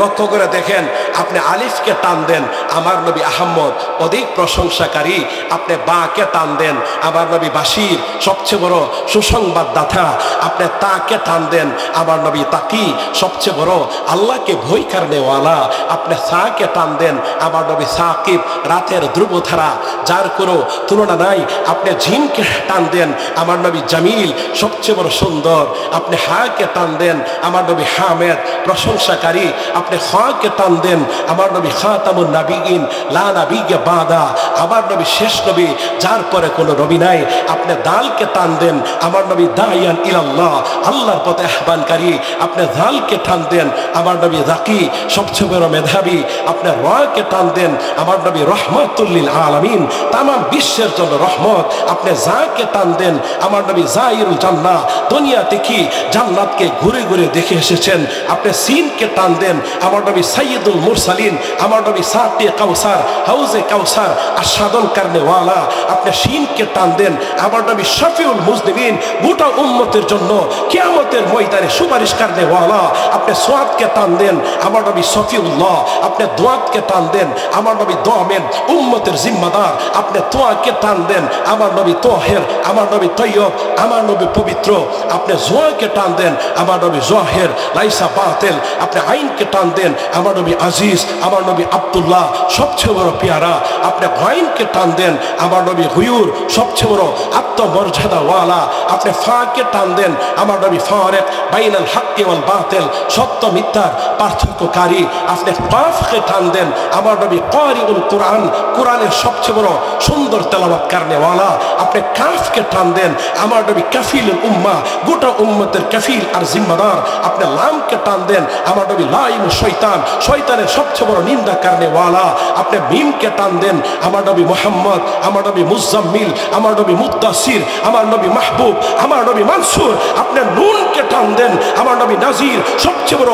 লক্ষ্য করে দেখেন, আপনি আলিফকে টান দেন, আমার নবী আহম্মদ অধিক প্রশংসাকারী। আপনি বাকে টান দেন, আমার নবী বাশির সবচেয়ে বড় সুসংবাদদাতা। আপনি তাকে টান দেন, আমার নবী তাকি সবচেয়ে বড় আল্লাহকে ভয় কারণেওয়ালা। আপনি সাকে টান দেন, আমার নবী সাকিব রাতের ধ্রুবধারা, যার কোনো তুলনা নাই। আপনি জিনকে টান দেন, আমার নবী জামিল সবচেয়ে বড় সুন্দর। আপনি হাকে টান দেন, আমার নবী হামেদ প্রশংসাকারী। আপনি খাকে টান দেন, আমার নবী খাতামুন নাবিয়িন লা নাবিয়্যা বাদা, আমার নবী শেষ নবী, যার পরে কোনো নবী নাই। আপনি দালকে টান দেন, আমার নবী দাইয়ান ইলাল্লাহ, আল্লাহর পথে আহ্বানকারী। আপনি জালকে টান দেন, আমার নবী যাকি সবচেয়ে বড় মেধাবী। আপনি রাকে টান দেন, আমার নবী রহমাতুল লিল আলামিন, তামাম বিশ্বের জন্য রহমত। আপনি যাকে টান দেন, আমার নবী জাইরুল জান্নাহ, দুনিয়াতে কি জান্নাতকে ঘুরে ঘুরে দেখে এসেছেন। আপনি সিনকে টান দেন, দেন আমার নবী সাইয়্যিদুল মুরসালিন, আমার নবী সাকি কাউসার, হাউজে কাউসার আস্বাদন করনে ওয়ালা। আপনি শিনকে টান দেন আমার নবী শফিউল মুজনিবিন, গোটা উম্মতের জন্য কিয়ামতের ময়দানে সুপারিশ করনে ওয়ালা। আপনি সোয়াদকে টান দেন আমার নবী শফিউল্লাহ, আপনি দোয়াতকে টান দেন আমার নবী দোয়ামেন, উম্মতের জিম্মাদার। আপনি তোয়াকে টান দেন আমার নবী তোহের, আমার নবী তৈয়ব, আমার নবী পবিত্র। আপনি জোয়াকে টান দেন আমার নবী জোহের লাইসা বাতিল। আপনি আইনকে টান দেন আমার নবী আজিজ, আমার নবী আব্দুল্লাহ সবচেয়ে বড় পেয়ারা। আপনি গাইনকে টান দেন আমার নবী হুয়ুর সবচেয়ে বড় আত্মমর্যাদা ওয়ালা। আপনি ফাকে টান দেন আমার নবী ফারেক বাইনাল হাক্কি ওয়াল বাতিল, সত্য মিথ্যার পার্থক্যকারী। আপনি কাফকে টান দেন আমার নবী কারিউল কুরআন, কোরআনের সবচেয়ে বড় সুন্দর তেলাওয়াত করনে ওয়ালা। আপনি কাফকে টান দেন আমার নবী কাফিলুল উম্মাহ, গোটা উম্মতের কাফিল আর জিম্মাদার। আপনি লামকে টান দেন আমার নবী লাইমু শয়তান, শয়তানের সবচেয়ে বড় নিন্দা করনে ওয়ালা। আপনি মিমকে টান দেন আমার নবী মুহাম্মদ, আমার নবী মুজাম্মিল, আমার নবী মুদ্দাসির, আমার নবী মাহবুব, আমার নবী মানসুর। আপনি নুনকে টান দেন আমার নবী নাজির, সবচেয়ে বড়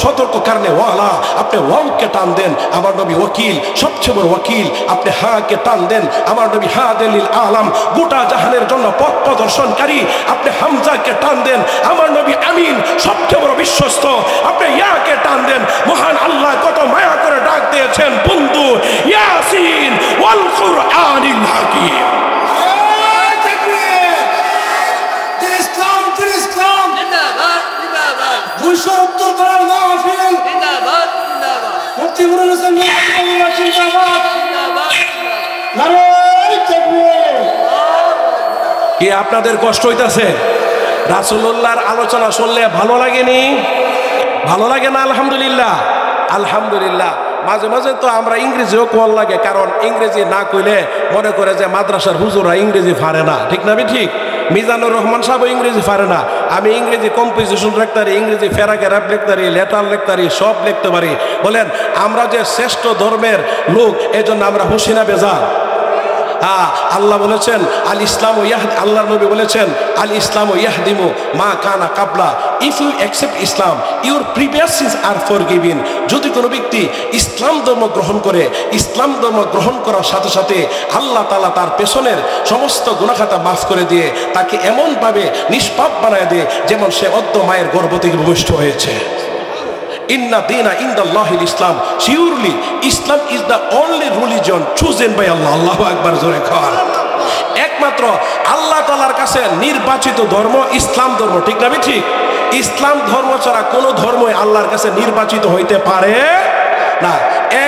সতর্ক করনে ওয়ালা। আপনি ওয়াওকে টান দেন আমার নবী ওয়াকিল, সবচেয়ে বড় ওয়াকিল। আপনি হাকে টান দেন আমার নবী হাদিল আলাম, গোটা জাহানের জন্য পথ প্রদর্শনকারী। আপনি হামজাকে টান দেন আমার নবী আমিন, সবচেয়ে বড় বিশ্বস্ত। আপনি ইয়াকে টান দেন, মহান আল্লাহ কত মায়া করে ডাক দিয়েছেন বন্ধু, ইয়াসিন ওয়াল কুরআনিল হাকিম। ইসলাম জিন্দাবাদ জিন্দাবাদ 270 মাহফিল জিন্দাবাদ জিন্দাবাদ মুফতিউর হোসেন জিন্দাবাদ জিন্দাবাদ নারে তাকবীর। কি আপনাদের কষ্ট হইতাছে? রাসূলুল্লাহর আলোচনা শুনলে ভালো লাগেনি? ভালো লাগে না? আলহামদুলিল্লাহ, আলহামদুলিল্লাহ। মাঝে মাঝে তো আমরা ইংরেজিও কোয়াল লাগে, কারণ ইংরেজি না কইলে মনে করে যে মাদ্রাসার হুজুরা ইংরেজি পারে না। ঠিক না? ঠিক। মিজানুর রহমান সাহেব ইংরেজি পারে না, আমি ইংরেজি কম্পোজিশন লিখতে পারি, ইংরেজি প্যারাগ্রাফ লিখতে পারি, লেটার লিখতে পারি, সব লিখতে পারি। বলেন আমরা যে শ্রেষ্ঠ ধর্মের লোক, এজন্য আমরা হুশিনা বেজার। আল্লাহ বলেছেন আল ইসলাম আল্লাহ নবী বলেছেন আল ইসলাম ইয়াহদিমু মা কানা কাবলা। If you accept Islam your previous sins are forgiven. যদি কোনো ব্যক্তি ইসলাম ধর্ম গ্রহণ করে, ইসলাম ধর্ম গ্রহণ করার সাথে সাথে আল্লাহ তাআলা তার পেছনের সমস্ত গুনাহ খাতা মাফ করে দিয়ে তাকে এমনভাবে নিষ্পাপ বানায় দেয় যেমন সে অদ্য মায়ের গর্ভ থেকে ভূমিষ্ঠ হয়েছে। Inna dina indallahi Islam. Surely Islam is the only religion chosen by Allah. Allahu Akbar জোরে কর। একমাত্র আল্লাহ তাআলার কাছে নির্বাচিত ধর্ম ইসলাম ধর্ম। ঠিক না? ঠিক। ইসলাম ধর্ম ছাড়া কোনো ধর্মই আল্লাহর কাছে নির্বাচিত হইতে পারে না।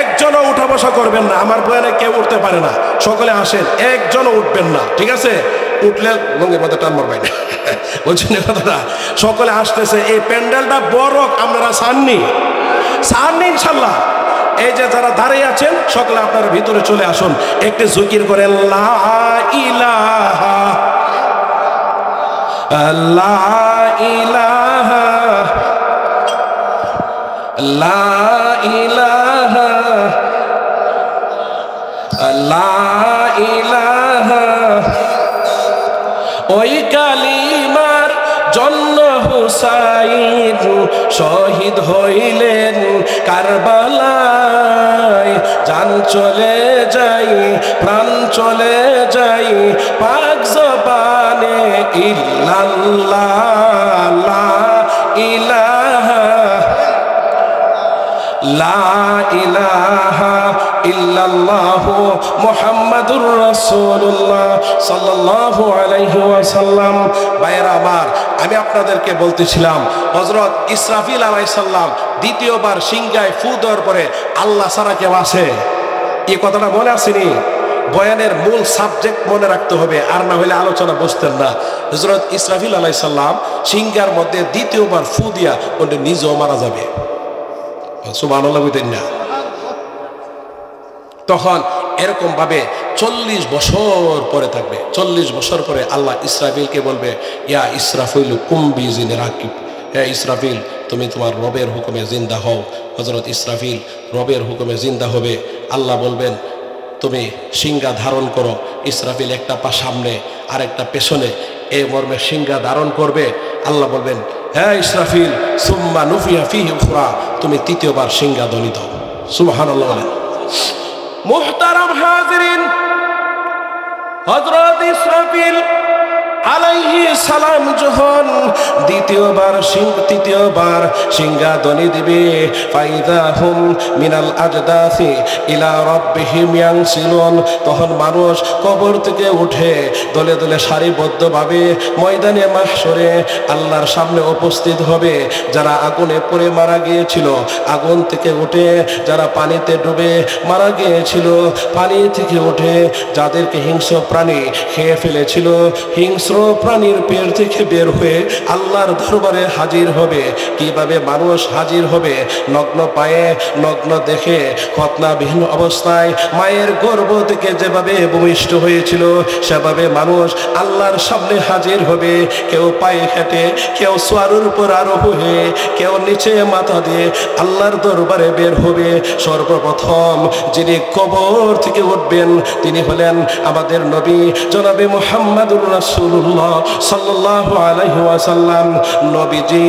একজনও উঠা বসা করবেন না, আমার বয়ানে কেউ উঠতে পারে না। সকলে আসেন, একজনও উঠবেন না। ঠিক আছে? উঠলে লঙ্গের মধ্যে টান মারবেন, বলছেন কথাটা। সকলে আসতেছে, এই প্যান্ডেলটা বড়, আপনারা চাননি? চাননি ইনশাল্লাহ। এই যে যারা দাঁড়িয়ে আছেন সকলে আপনারা ভিতরে চলে আসুন, একটু জিকির করেন লা ইলাহা লা ইলাহা লা ইলাহা লা ইলাহা। ওই কালিমার জন্য হুসাইন শহীদ হইলেন কারবালায়। জান চলে যাই, প্রাণ চলে যাই, পাক জবানে ইল্লাল্লাহ লা ইলাহা লা ইলাহা ইল্লাল্লাহু মুহাম্মাদুর রাসূলুল্লাহ সাল্লাল্লাহু আলাইহি ওয়াসাল্লাম। ভাইরা আমার, আমি আপনাদেরকে বলতেছিলাম হযরত ইসরাফিল আলাইহিস সালাম দ্বিতীয়বার সিংহায় ফু দেওয়ার পরে আল্লাহ ছাড়া কেউ আছে? এই কথাটা মনে আসেনি? বয়ানের মূল সাবজেক্ট মনে রাখতে হবে, আর না হলে আলোচনা বসতেন না। হযরত ইসরাফিল আলাইহিস সালাম সিংহার মধ্যে দ্বিতীয়বার ফু দিয়া ওটা নিজেও মারা যাবে। সুবহানাল্লাহ বলতেন না? তখন এরকম ভাবে 40 বছর পরে থাকবে। 40 বছর পরে আল্লাহ ইসরাফিলকে বলবে, ইয়া ইসরাফিল কুম বিজিন রাকিব। হে ইসরাফিল, তুমি তোমার রবের হুকুমে জিন্দা হও। হযরত ইসরাফিল রবের হুকুমে জিন্দা হবে। আল্লাহ বলবেন তুমি সিংহা ধারণ করো। ইসরাফিল একটা পা সামনে আর একটা পেছনে, এই মর্মে সিংহা ধারণ করবে। আল্লাহ বলবেন, হ্যাঁ ইসরাফিল, সুম্মা নুফিয়া ফিহি উখরা। তুমি তৃতীয়বার সিংহাদনি দাও। সুবহানাল্লাহ। মুহতারাম হাজিরিন, হযরত ইসরাফিল আলাইহিস সালাম যখন তৃতীয়বার সিংহাদনি দিবে, ফাইদা হুম মিনাল আজদাসি ইলা রাব্বিহিম ইয়ানসিলুন, তখন মানুষ কবর থেকে উঠে দলে দলে সারিবদ্ধভাবে ময়দানে মাহশরে আল্লাহর সামনে উপস্থিত হবে। যারা আগুনে পড়ে মারা গিয়েছিল, আগুন থেকে উঠে যারা পানিতে ডুবে মারা গিয়েছিল, পানি থেকে উঠে যাদেরকে হিংস্র প্রাণী খেয়ে ফেলেছিল, হিংস্র প্রাণীর পেট থেকে বের হয়ে আল্লাহর দরবারে হাজির হবে। কিভাবে মানুষ হাজির হবে? নগ্ন পায়ে, নগ্ন দেখে, খতনাবিহীন অবস্থায় মায়ের গর্ভ থেকে যেভাবে ভূমিষ্ঠ হয়েছিল সেভাবে মানুষ আল্লাহর সামনে হাজির হবে। কেউ পায়ে হেঁটে, কেউ সোয়ারের উপর আরোহ হয়ে, কেউ নিচে মাথা দিয়ে আল্লাহর দরবারে বের হবে। সর্বপ্রথম যিনি কবর থেকে উঠবেন তিনি হলেন আমাদের নবী জনাবে মুহাম্মাদুর রাসূলুল্লাহ সাল্লাল্লাহু আলাইহি ওয়াসাল্লাম। নবীজি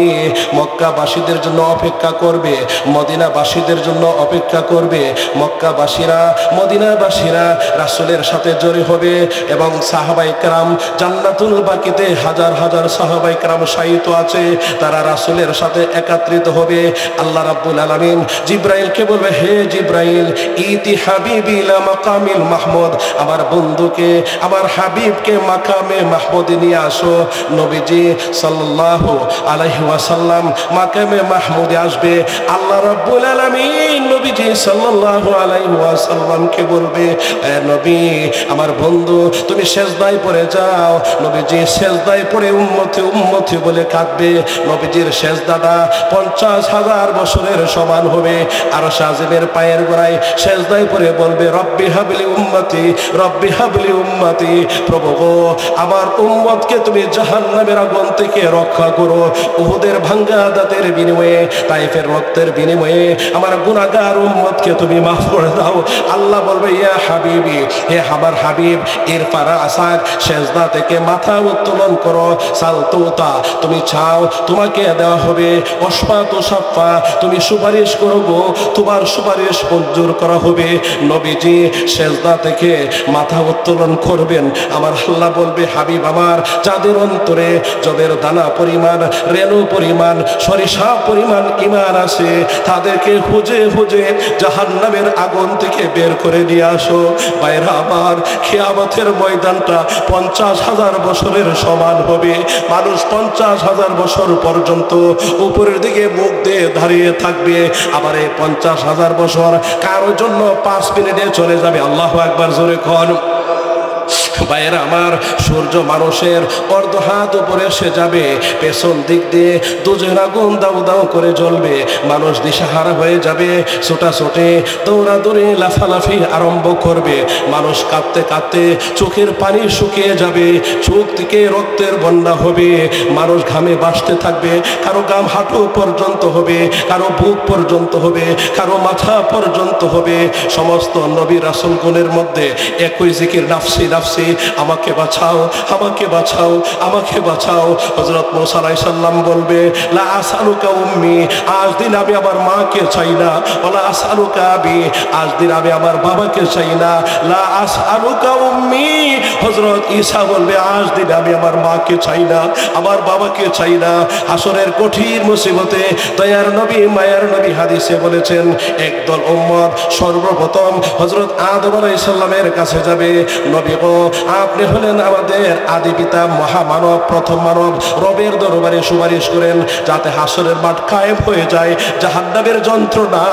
মক্কাবাসীদের জন্য অপেক্ষা করবে, মদিনাবাসীদের জন্য অপেক্ষা করবে। মক্কাবাসীরা, মদিনাবাসীরা রাসূলের সাথে জড়িত হবে এবং সাহাবায়ে কেরাম জান্নাতুল বাকিতে হাজার হাজার সাহাবায়ে কেরাম শায়িত আছে, তারা রাসূলের সাথে একত্রিত হবে। আল্লাহ রাব্বুল আলামিন জিবরাইলকে বলবে, হে জিবরাইল, ইতি হাবিবি ইলা মাকামিল মাহমুদ, আমার বন্ধুকে, আমার হাবিবকে মাকামে মাহমুদে নিয়ে আসো। নবীজি সাল্লাল্লাহু আলাইহি ওয়াসাল্লাম মাকামে মাহমুদে আসবে। আল্লাহ রাব্বুল আলামিন নবীজি সাল্লাল্লাহু আলাইহি ওয়াসাল্লামকে বলবে, এ নবী, আমার বন্ধু, তুমি সেজদায় পড়ে যাও। নবীজি সেজদায় পড়ে উম্মতি উম্মতি বলে কাঁদবে। নবীজির সেজদাটা 50,000 বছরের সমান হবে। আর শাহজিবের পায়ের গোড়ায় সেজদায় পড়ে বলবে, রব্বি হাবলি উম্মতি, রব্বি হাবলি উম্মতি, প্রভু গো, আমার উম্মতকে তুমি জাহান্নামের আগুন থেকে রক্ষা করো। উহুদের ভাঙ্গা দাঁতের বিনিময়ে, তায়েফের রক্তের বিনিময়ে আমার গুনাহগার উম্মতকে তুমি মাফ করে দাও। আল্লাহ বলবে, ইয়া হাবিবি, হে আমার হাবিব, ইরফা আসাক, সেজদা থেকে মাথা উত্তোলন করো। সালতুতা, তুমি চাও তোমাকে দেওয়া হবে। অসফা তো সাফা, তুমি সুপারিশ করো গো, তোমার সুপারিশ মঞ্জুর করা হবে। নবীজি সেজদা থেকে মাথা উত্তোলন করবেন। আমার আল্লাহ বলবে, হাবিব আমার, যাদের অন্তরে জবের দানা পরিমাণ, রেণু পরিমাণ, সরিষা পরিমাণ ঈমান আছে, তাদেরকে খুঁজে খুঁজে জাহান্নামের আগুন থেকে বের করে নিয়ে আসো। ভাইরা আমার, কিয়ামতের ময়দানটা 50,000 বছরের সমান হবে। মানুষ 50,000 বছর পর্যন্ত উপরের দিকে মুখ দিয়ে দাঁড়িয়ে থাকবে। আবার এই 50,000 বছর কারোর জন্য 5 মিনিটে চলে যাবে। আল্লাহু আকবার, জোরে কোন। ভাইয়েরা আমার, সূর্য মানুষের অর্ধ হাত উপরে এসে যাবে, পেছন দিক দিয়ে দুজের আগুন দাউ দাউ করে জ্বলবে। মানুষ দিশাহারা হয়ে যাবে, ছোটাছুটি, দৌড়াদৌড়ি, লাফালাফি আরম্ভ করবে। মানুষ কাঁদতে কাঁদতে চোখের পানি শুকিয়ে যাবে, চোখ থেকে রক্তের বন্যা হবে। মানুষ ঘামে ভাসতে থাকবে, কারো গাম হাঁটু পর্যন্ত হবে, কারো বুক পর্যন্ত হবে, কারো মাথা পর্যন্ত হবে। সমস্ত নবী রাসূলগণের মধ্যে একই জিকির, নাফসি নাফসি, আমাকে বাঁচাও, আমাকে বাঁচাও, আমাকে বাঁচাও। হযরত মুসা আলাইহিস সালাম বলবে, লা আসআলুকা উম্মি, আজ দিন আমি আমার মাকে চাই না। ওয়ালা আসআলুকা আবি, আজ দিন আমি আমার বাবাকে চাই না। লা আসআলুকা উম্মি, হযরত ঈসা বলবে, আজ দিন আমি আমার মাকে চাই না, আমার বাবাকে চাই না। হাসরের কঠিন মুসিবতে দয়ার নবী, মায়ার নবী হাদিসে বলেছেন, একদল উম্মত সর্বপ্রথম হযরত আদম আলাইহিস সালামের কাছে যাবে। নবী গো, আপনি হলেন আমাদের আদি পিতা, মহামানব, প্রথম মানব, রবের দরবারে সুপারিশ করেন যাতে হাসরের মাঠ কায়েম হয়ে যায়। জাহান্নামের যন্ত্রণা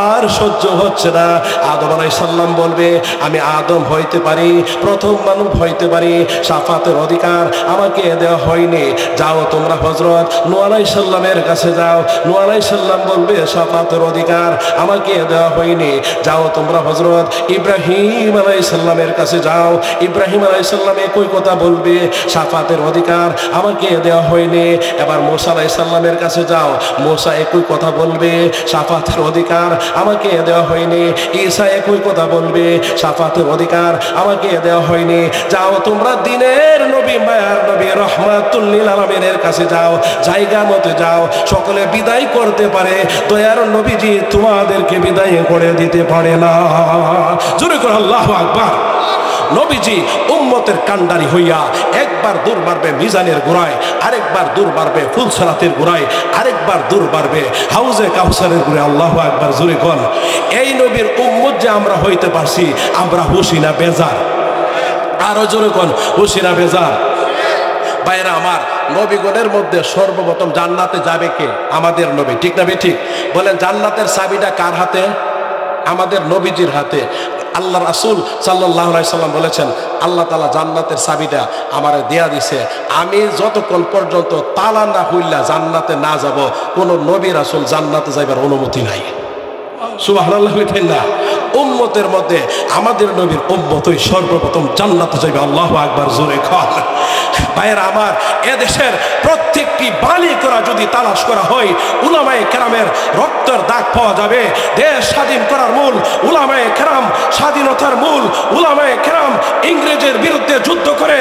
আর সহ্য হচ্ছে না। আদম আলাইহিস সালাম বলবে, আমি আদম হইতে পারি, প্রথম মানব হইতে পারি, শাফাতের অধিকার আমাকে দেওয়া হয়নি। যাও তোমরা হযরত নূহ আলাইহিস সালামের কাছে যাও। নূহ আলাইহিস সালাম বলবে, শাফাতের অধিকার আমাকে দেওয়া হয়নি। যাও তোমরা হযরত ইব্রাহিম আলাইহিস সালামের কাছে যাও। ইব্রাহিম ইব্রাহিম আলাইহিস সালাম একই কথা বলবে, শাফাতের অধিকার আমাকে দেওয়া হয়নি। এবার মুসা আলাইহিস সালামের কাছে যাও, মুসা একই কথা বলবে, শাফাতের অধিকার আমাকে দেওয়া হয়নি। ঈসা একই কথা বলবে, শাফাতের অধিকার আমাকে দেওয়া হয়নি। যাও তোমরা দিনের নবী, মায়ার নবী, রহমাতুল লিল আলামিনের কাছে যাও, জায়গা মতো যাও, সকলে বিদায় করতে পারে, দয়ার নবীজি তোমাদেরকে বিদায় করে দিতে পারে না। জোরে করে আল্লাহু আকবার। নবীজি উম্মতের কান্ডারি হইয়া একবার দূর মারবে মিজানের গোড়ায়, আরেকবার দূর মারবে ফুলসরাতের গোড়ায়, আরেকবার দূর মারবে হাউজে কাউসারের গোড়ায়। আল্লাহু আকবার, জোরে কোন। এই নবীর উম্মত যে আমরা হইতে পারছি, আমরা খুশি না বেজার? আরো জোরে কোন, খুশি না বেজার? ভাইরা আমার, নবীগণের মধ্যে সর্বপ্রথম জান্নাতে যাবে কে? আমাদের নবী, ঠিক না ঠিক? বলেন জান্নাতের চাবিটা কার হাতে? আমাদের নবীজির হাতে। আল্লাহ রাসূল সাল্লাল্লাহু আলাইহি সাল্লাম বলেছেন, আল্লাহ তাআলা জান্নাতের চাবিটা আমারে দেয়া দিছে, আমি যতক্ষণ পর্যন্ত তালা না খুললা জান্নাতে না যাব, কোন নবী রাসূল জান্নাতে যাইবার অনুমতি নাই। সুবহানাল্লাহ। না, উম্মতের মধ্যে আমাদের নবীর উম্মতই সর্বপ্রথম জান্নাতে যাবে। আল্লাহু আকবার, জোরে খান। ভাইয়েরা আমার, এদেশের প্রত্যেকটি বালি করা যদি তালাশ করা হয়, উলামায়ে কেরামের রক্তের দাগ পাওয়া যাবে। দেশ স্বাধীন করার মূল উলামায়ে কেরাম, স্বাধীনতার মূল উলামায়ে কেরাম, ইংরেজের বিরুদ্ধে যুদ্ধ করে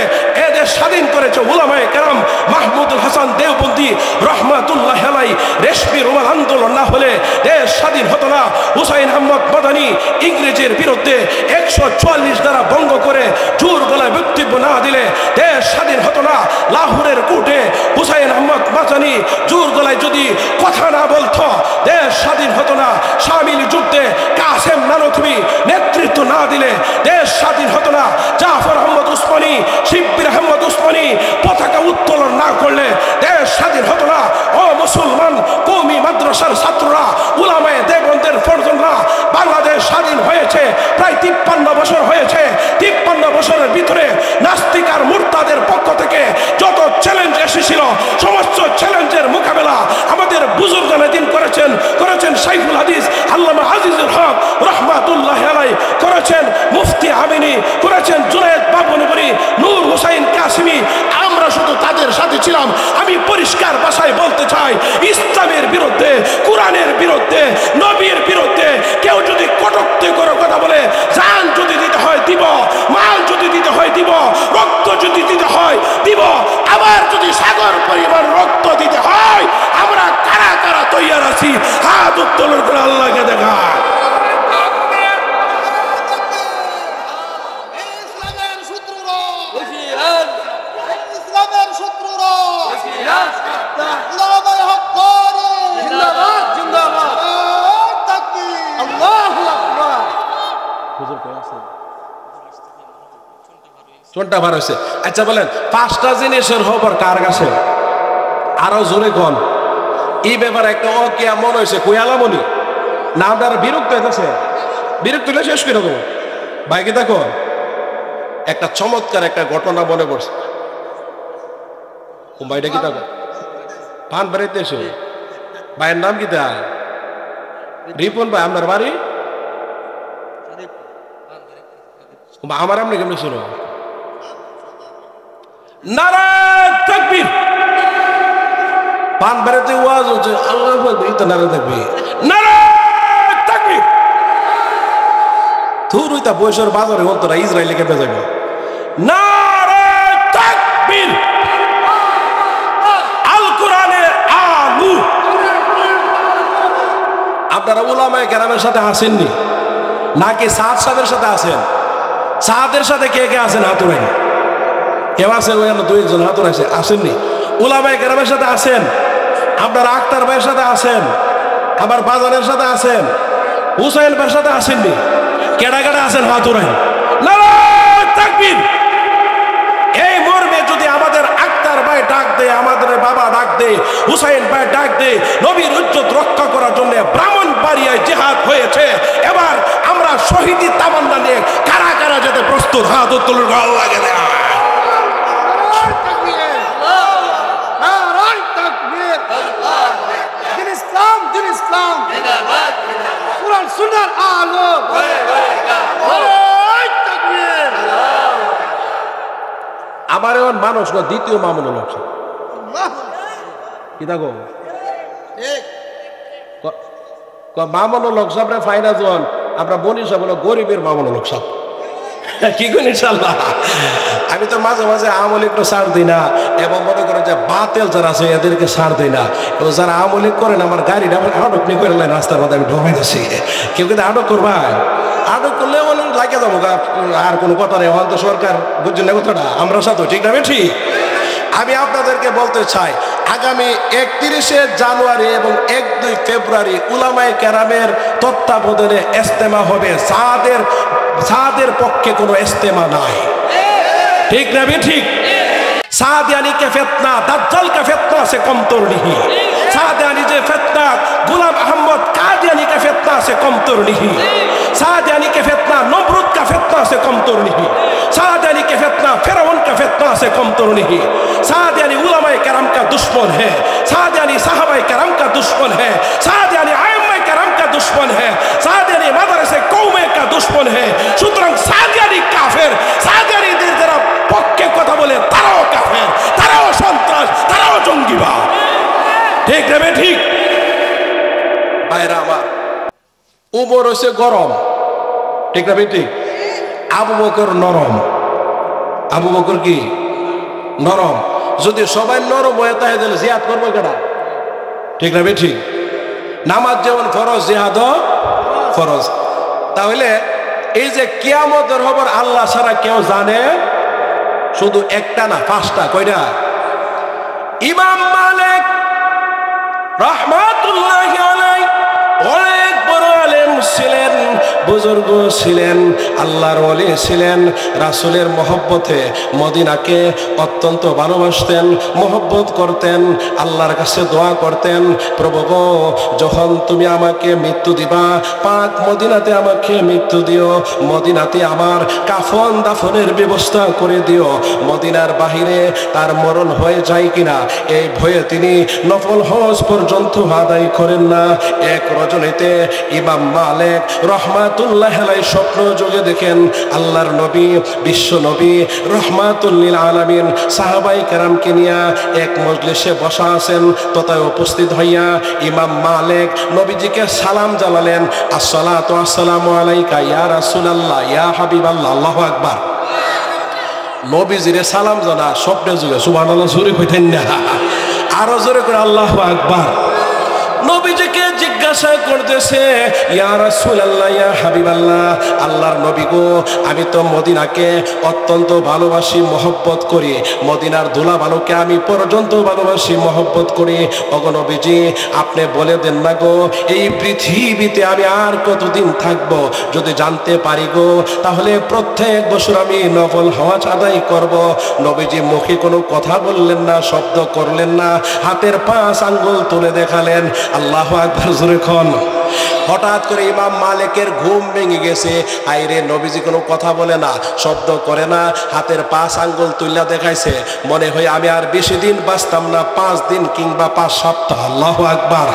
এদেশ স্বাধীন করেছে উলামায়ে কেরাম। মাহমুদুল হাসান দেওবন্দি রহমাতুল্লাহ আলাইহি রেশমি রুমাল আন্দোলন না হলে দেশ স্বাধীন হতো না। হুসাইন আহমদ মাদানী ইংরেজের বিরুদ্ধে 144 ধারা ভঙ্গ করে জোর গলায় বক্তব্য না দিলে দেশ স্বাধীন হতো না। লাহোরের কোর্টে হুসাইন আহমদ মাদানী জোর গলায় যদি কথা না বলতো, দেশ স্বাধীন হতো না। শামিল যুদ্ধে কাসেম নানতুবি নেতৃত্ব না দিলে দেশ স্বাধীন হতো না। জাফর আহমদ উসমানী, শিব্বির আহমদ উসমানী পতাকা উত্তোলন না করলে দেশ স্বাধীন হতো না। ও মুসলমান কওমি মাদ্রাসার ছাত্ররা, উলামায়ে দেওবন্দের ফরজনরা, বাংলাদেশ স্বাধীন হয়েছে প্রায় 53 বছর হয়েছে। 53 বছরের ভিতরে নাস্তিক আর মুরতাদের পক্ষ থেকে যত চ্যালেঞ্জ এসেছিল, সমস্ত চ্যালেঞ্জের মোকাবেলা আমাদের বুজুর্গানে দিন করেছেন শাইখুল হাদিস আল্লামা আজিজুল হক রহমাতুল্লাহ আলাইহি, করেছেন মুফতি আমিনী, করেছেন জুনায়েদ বাবুনগরী, নূর হুসাইন কাসিমি। আমরা শুধু তাদের সাথে ছিলাম। আমি পরিষ্কার ভাষায় বলতে চাই, ইসলামের বিরুদ্ধে, কোরআনের বিরুদ্ধে, নবীর বিরুদ্ধে কেউ যদি কটূক্তি করে কথা বলে, জান যদি দিতে হয় দিব, মাল যদি দিতে হয় দিব, রক্ত যদি দিতে হয় দিব, আবার যদি সাগর পরিমাণ রক্ত দিতে হয়, আমরা কারা কারা তৈয়ার আছি? হাত উত্তোলন করে আল্লাহকে দেখা। ইসলামের শত্রুরা, হুশিয়ার, ইসলামের শত্রুরা, হুশিয়ার, উলামায়ে হক্কানি জিন্দাবাদ, জিন্দাবাদ, তাকবীর, আল্লাহু আকবার। চোনটা ভার হয়েছে। আচ্ছা বলেন, 5টা জিনিসের খবর কার কাছে? আরো জোরে কোন। এই ব্যাপারে একটা অকিয়া মনে হয়েছে, কুয়ালামনি না, আপনারা বিরক্ত হয়েছে? বিরক্ত হলে শেষ করে দেবো। বাইকে দেখো, একটা চমৎকার একটা ঘটনা মনে পড়ছে। ভাইটা কি থাকো পান বাড়িতে এসো, ভাইয়ের নাম কি? তা রিপন ভাই। আপনার বাড়ি? আমার আপনি কেমনি শুনো? নারায়ে তাকবীর। পান বেড়াতে ওয়াজ হচ্ছে, আল্লাহু আকবার, এটা নারায়ে তাকবীর, নারায়ে তাকবীর। থুরুইতা বৈশর বাজারে অন্তরা ইসরায়েলে কেঁপে যাবে। নারায়ে তাকবীর। আল কোরআনের আলু। আপনারা উলামায়ে কেরামের সাথে আসেননি নাকি সাদ সাহেবের সাথে আছেন? সাদের সাথে কে কে আছেন? হাত উঠান। কেউ আছেন? ওই 2-1 হাত উঠাইছে। আসেননি? উলামায়ে কেরামের সাথে আছেন? আপনার আক্তার ভাইয়ের সাথে আছেন? আবার বাজারের সাথে আছেন? হুসাইন ভাইয়ের সাথে আসেননি? কেডা কেডা আছেন? হাত উঠান। নারায়ে তাকবীর। এই মর্মে যদি আমাদের আক্তার ভাই ডাক দেয়, আমাদের বাবা ডাক দেয়, হুসাইন ভাই ডাক দেয়, নবীর ইজ্জত রক্ষা করার জন্য ব্রাহ্মণবাড়িয়ায় জিহাদ হয়েছে। এবার আমরা শহীদি তামান্না নিয়ে কারা কারা যেতে প্রস্তুত? হাত উত্তোলন করে আল্লাহকে দেখা। কোরআন সুন্নাহর আলো, আমার মানুষ না, দ্বিতীয় মামুনুল হক সাহেব। কি দেখো মামুনুল হক সাহেব ফাইনা জন আমরা বলি সব হলো গরিবের মামুনুল হক সাহেব। কি করেন ইনশাল্লাহ। আমি তো মাঝে মাঝে আমলি একটু ছাড় দিই না, এবং মনে করেন যে বাতেল যারা আছে এদেরকে ছাড় দিই না। এবং যারা আমলি করেন আমার গাড়িটা আটক নিয়ে করে রাস্তার মধ্যে আমি ঢোকাই দিচ্ছি। কেউ কিন্তু আটক করবাই, আটক করলে বলে লাগে যাবো আর কোনো কথা নেই। হয়তো সরকার বুঝছেন না কথাটা, আমরা সাথে ঠিক না ঠিক। আমি আপনাদেরকে বলতে চাই, আগামী 31শে জানুয়ারি এবং 1-2 ফেব্রুয়ারি উলামায়ে কেরামের তত্ত্বাবধানে ইজতেমা হবে। সাদের পক্ষে কোনো ইজতেমা নাই, ঠিক না ঠিক। सादियानी के फितना दज्जाल का फितना से कम तो नहीं। सादियानी जो फितना गुलाम अहमद कादियानी के फितना से कम तो नहीं। सादियानी के फितना नमरूद का फितना से कम तो नहीं। सादियानी के फितना फिरौन का फितना से कम तो नहीं। सादियानी उलमाए करम का दुश्मन है। सादियानी साहबाए करम का दुश्मन है। सादियानी आइम्माए करम का दुश्मन है। सादियानी मदरसे कौमे का दुश्मन है। সুতরাং সাদিয়ানি কাফের, সাদিয়ানিদের যারা পক্ষে কথা বলে তারাও কাফের, তারাও সন্ত্রাস, তারাও জঙ্গিবাদ, ঠিক না ঠিক। ভাইরা আমার, উমর হচ্ছে গরম, ঠিক না ঠিক। আবু বকর নরম। আবু বকর কি নরম। যদি সবাই নরম হয়ে থাকে তাহলে জিহাদ করবো কেনা, ঠিক না ঠিক। নামাজ যেমন ফরজ, জিহাদও ফরজ। তাহলে এই যে কিয়ামতের খবর আল্লাহ ছাড়া কেউ জানে, শুধু একটা না 5টা। কয়টা? ইমাম মালিক রাহমাতুল্লাহি আলাইহি অনেক বড় আলেম ছিলেন, বুজুর্গ ছিলেন, আল্লাহর ওলি ছিলেন। রাসূলের মহব্বতে মদিনাকে অত্যন্ত ভালোবাসতেন, মহব্বত করতেন, আল্লাহর কাছে দোয়া করতেন, প্রভু গো যখন তুমি আমাকে মৃত্যু দিবা, পাক মদিনাতে আমাকে মৃত্যু দিও, মদিনাতে আমার কাফন দাফনের ব্যবস্থা করে দিও। মদিনার বাহিরে তার মরণ হয়ে যায় কিনা এই ভয়ে তিনি নফল হজ পর্যন্ত আদায় করেন না। এক রজনীতে ইমাম মালিক রহমাতুল্লাহ আলাইহি স্বপ্ন যোগে দেখেন আল্লাহর নবী, বিশ্ব নবী রহমাতুল লিল আলামিন সাহাবায়ে কেরামকে নিয়ে এক মজলিসে বসা আছেন। তথায় উপস্থিত হইয়া ইমাম মালিক নবীজিকে সালাম জানালেন, আসসালাতু আসসালামু আলাইকা ইয়া রাসূলুল্লাহ ইয়া হাবিবাল্লাহ। আল্লাহু আকবার। নবীজিরে সালাম জানা স্বপ্নে যুগে সুবহানাল্লাহ জোরে কইতেন না, আরো জোরে করে আল্লাহু আকবার। নবীজিকে জিজ্ঞাসা করতেছে, ইয়া রাসূলুল্লাহ ইয়া হাবিবাল্লাহ, আল্লাহর নবী গো আমি তো মদিনাকে অত্যন্ত ভালোবাসি, মহব্বত করি, মদিনার ধুলা বালুকে আমি পর্যন্ত ভালোবাসি, মহব্বত করি। ওগো নবীজি আপনি বলে দেন না গো এই পৃথিবীতে আমি আর কতদিন থাকব, যদি জানতে পারি গো তাহলে প্রত্যেক বছর আমি নফল হজ আদায় করব। নবীজি মুখে কোনো কথা বললেন না, শব্দ করলেন না, হাতের 5 আঙ্গুল তুলে দেখালেন। আল্লাহু আকবার জোরে কোন। হঠাৎ করে ইমাম মালিকের ঘুম ভেঙে গেছে। আইরে নবীজি কোনো কথা বলে না, শব্দ করে না, হাতের 5 আঙ্গুল তুইলা দেখাইছে। মনে হয় আমি আর বেশি দিন বাঁচতাম না, 5 দিন কিংবা 5 সপ্তাহ। আল্লাহু আকবার।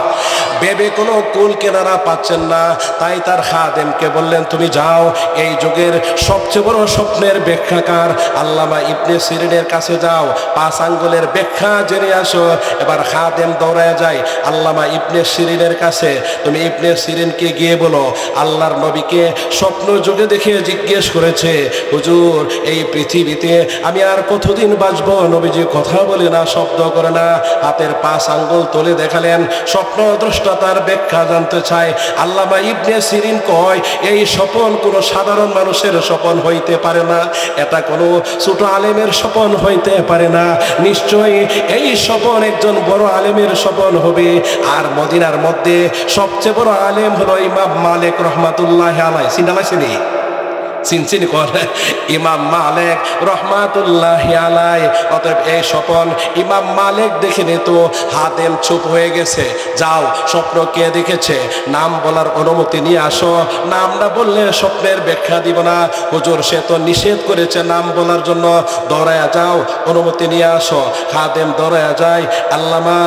ভেবে কোনো কুল কেনারা পাচ্ছেন না, তাই তার খাদেমকে বললেন তুমি যাও এই যুগের সবচেয়ে বড় স্বপ্নের ব্যাখ্যাকার আল্লামা ইবনে সিরিনের কাছে যাও, 5 আঙ্গুলের ব্যাখ্যা জেনে আসো। এবার খাদেম দৌড়ায় যায় আল্লামা ইবনে সিরিনের কাছে। তুমি ইবনে সিরিনকে গিয়ে বলো আল্লাহর নবীকে স্বপ্ন যুগে দেখে জিজ্ঞেস করেছে, হুজুর এই পৃথিবীতে আমি আর কতদিন বাঁচবো? নবীজি কথা বলে না, শব্দ করে না, হাতের 5 আঙ্গুল তুলে দেখালেন। স্বপ্ন দ্রষ্টা তার ব্যাখ্যা জানতে চায়। আল্লামা ইবনে সিরিন কয় এই স্বপন কোনো সাধারণ মানুষের স্বপন হইতে পারে না, এটা কোনো ছোট আলেমের স্বপন হইতে পারে না, নিশ্চয়ই এই স্বপন একজন বড় আলেমের স্বপন হবে। আর মদিনার মধ্যে সবচেয়ে বড় আলেম হলো ইমাম মালিক রহমাতুল্লাহ আলাইহি। চিন্তালাইছিনি চিনচিনি করে ইমাম মালিক রহমাতুল্লাহ আলাইহি। অতএব এই স্বপন ইমাম মালিক দেখে নিত। হাতেম চুপ হয়ে গেছে। যাও স্বপ্ন কে দেখেছে নাম বলার অনুমতি নিয়ে আসো, নাম না বললে স্বপ্নের ব্যাখ্যা দিব না। হুজুর সে তো নিষেধ করেছে নাম বলার জন্য, দৌড়ায়া যাও অনুমতি নিয়ে আসো। খাদেম দৌড়ায়া যায় আল্লামা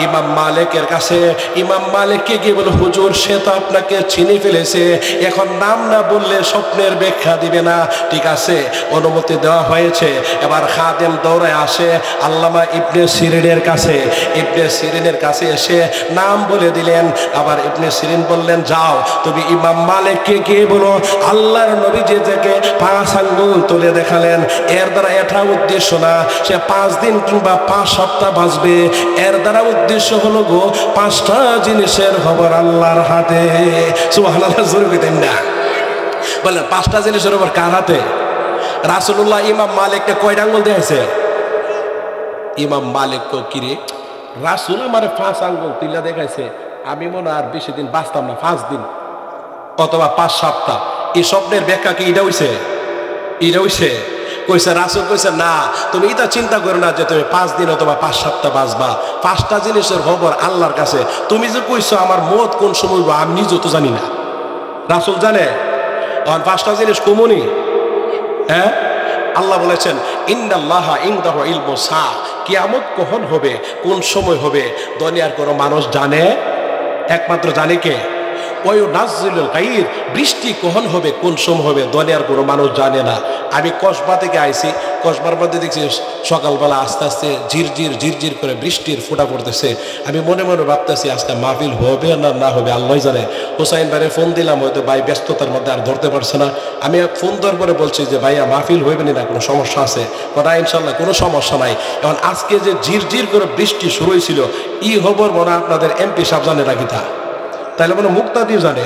ইমাম মালিকের কাছে। ইমাম মালিককে গিয়ে বলে হুজুর সে তো আপনাকে চিনে ফেলেছে, এখন নাম না বললে স্বপ্নের ব্যাখ্যা পয়সা দিবে না। ঠিক আছে, অনুমতি দেওয়া হয়েছে। এবার খাদেম দৌড়ে আসে আল্লামা ইবনে সিরিনের কাছে। ইবনে সিরিনের কাছে এসে নাম বলে দিলেন। আবার ইবনে সিরিন বললেন, যাও তুমি ইমাম মালিককে গিয়ে বলো আল্লাহর নবী যে থেকে 5 আঙ্গুল তুলে দেখালেন, এর দ্বারা এটা উদ্দেশ্য না সে 5 দিন কিংবা 5 সপ্তাহ বাঁচবে। এর দ্বারা উদ্দেশ্য হলো গো 5টা জিনিসের খবর আল্লাহর হাতে। সুবহানাল্লাহ, জোরে কইতেন না? বললেন 5টা জিনিসের খবর কার হাতে? রাসূলুল্লাহ ইমাম মালিককে কয়টা আঙ্গুল দিয়েছে? ইমাম মালিক তো কিরে, রাসূল আমারে 5 আঙ্গুল তুলে দেখাইছে, আমি মনে আর বেশি দিন বাঁচতাম না, 5 দিন অথবা 5 সপ্তাহ। এই স্বপ্নের ব্যাখ্যা কি এটা হইছে? এটা হইছে? কইছে রাসূল কইছে না, তুমি এটা চিন্তা করো না যে তুমি 5 দিন অথবা 5 সপ্তাহ বাঁচবা। 5টা জিনিসের খবর আল্লাহর কাছে। তুমি যে কইছো আমার মত কোন সময় হইব আমি নিজেও তো জানি না, রাসূল জানে। আর 5টা জিনিস কমনি, হ্যাঁ? আল্লাহ বলেছেন ইন্নাল্লাহা ইনদাহু ইলমুস সা, কিয়ামত কখন হবে, কোন সময় হবে দুনিয়ার কোনো মানুষ জানে? একমাত্র জানে কে? ওয়ায়ুনাজ্জিলুল গায়র, বৃষ্টি কখন হবে, কোন সময় হবে দুনিয়ার কোনো মানুষ জানে না। আমি কসবা থেকে আইছি, কসবার মধ্যে দেখছি সকালবেলা আস্তে আস্তে ঝিরঝির ঝিরঝির করে বৃষ্টির ফোঁটা পড়তেছে। আমি মনে মনে ভাবতেছি আজকে মাহফিল হবে না না হবে আল্লাহ জানে। হোসাইন ভাইরে ফোন দিলাম, হয়তো ভাই ব্যস্ততার মধ্যে আর ধরতে পারছে না। আমি ফোন দেওয়ার পরে বলছি যে ভাইয়া মাহফিল হইবে না, কোনো সমস্যা আছে? কথা ইনশাল্লাহ কোনো সমস্যা নাই। এখন আজকে যে ঝিরঝির করে বৃষ্টি শুরু হয়েছিল, ই খবর মনে আপনাদের এমপি সাহেব জানে নাকি? তা তাইলে মনে মুক্তাদিও জানে।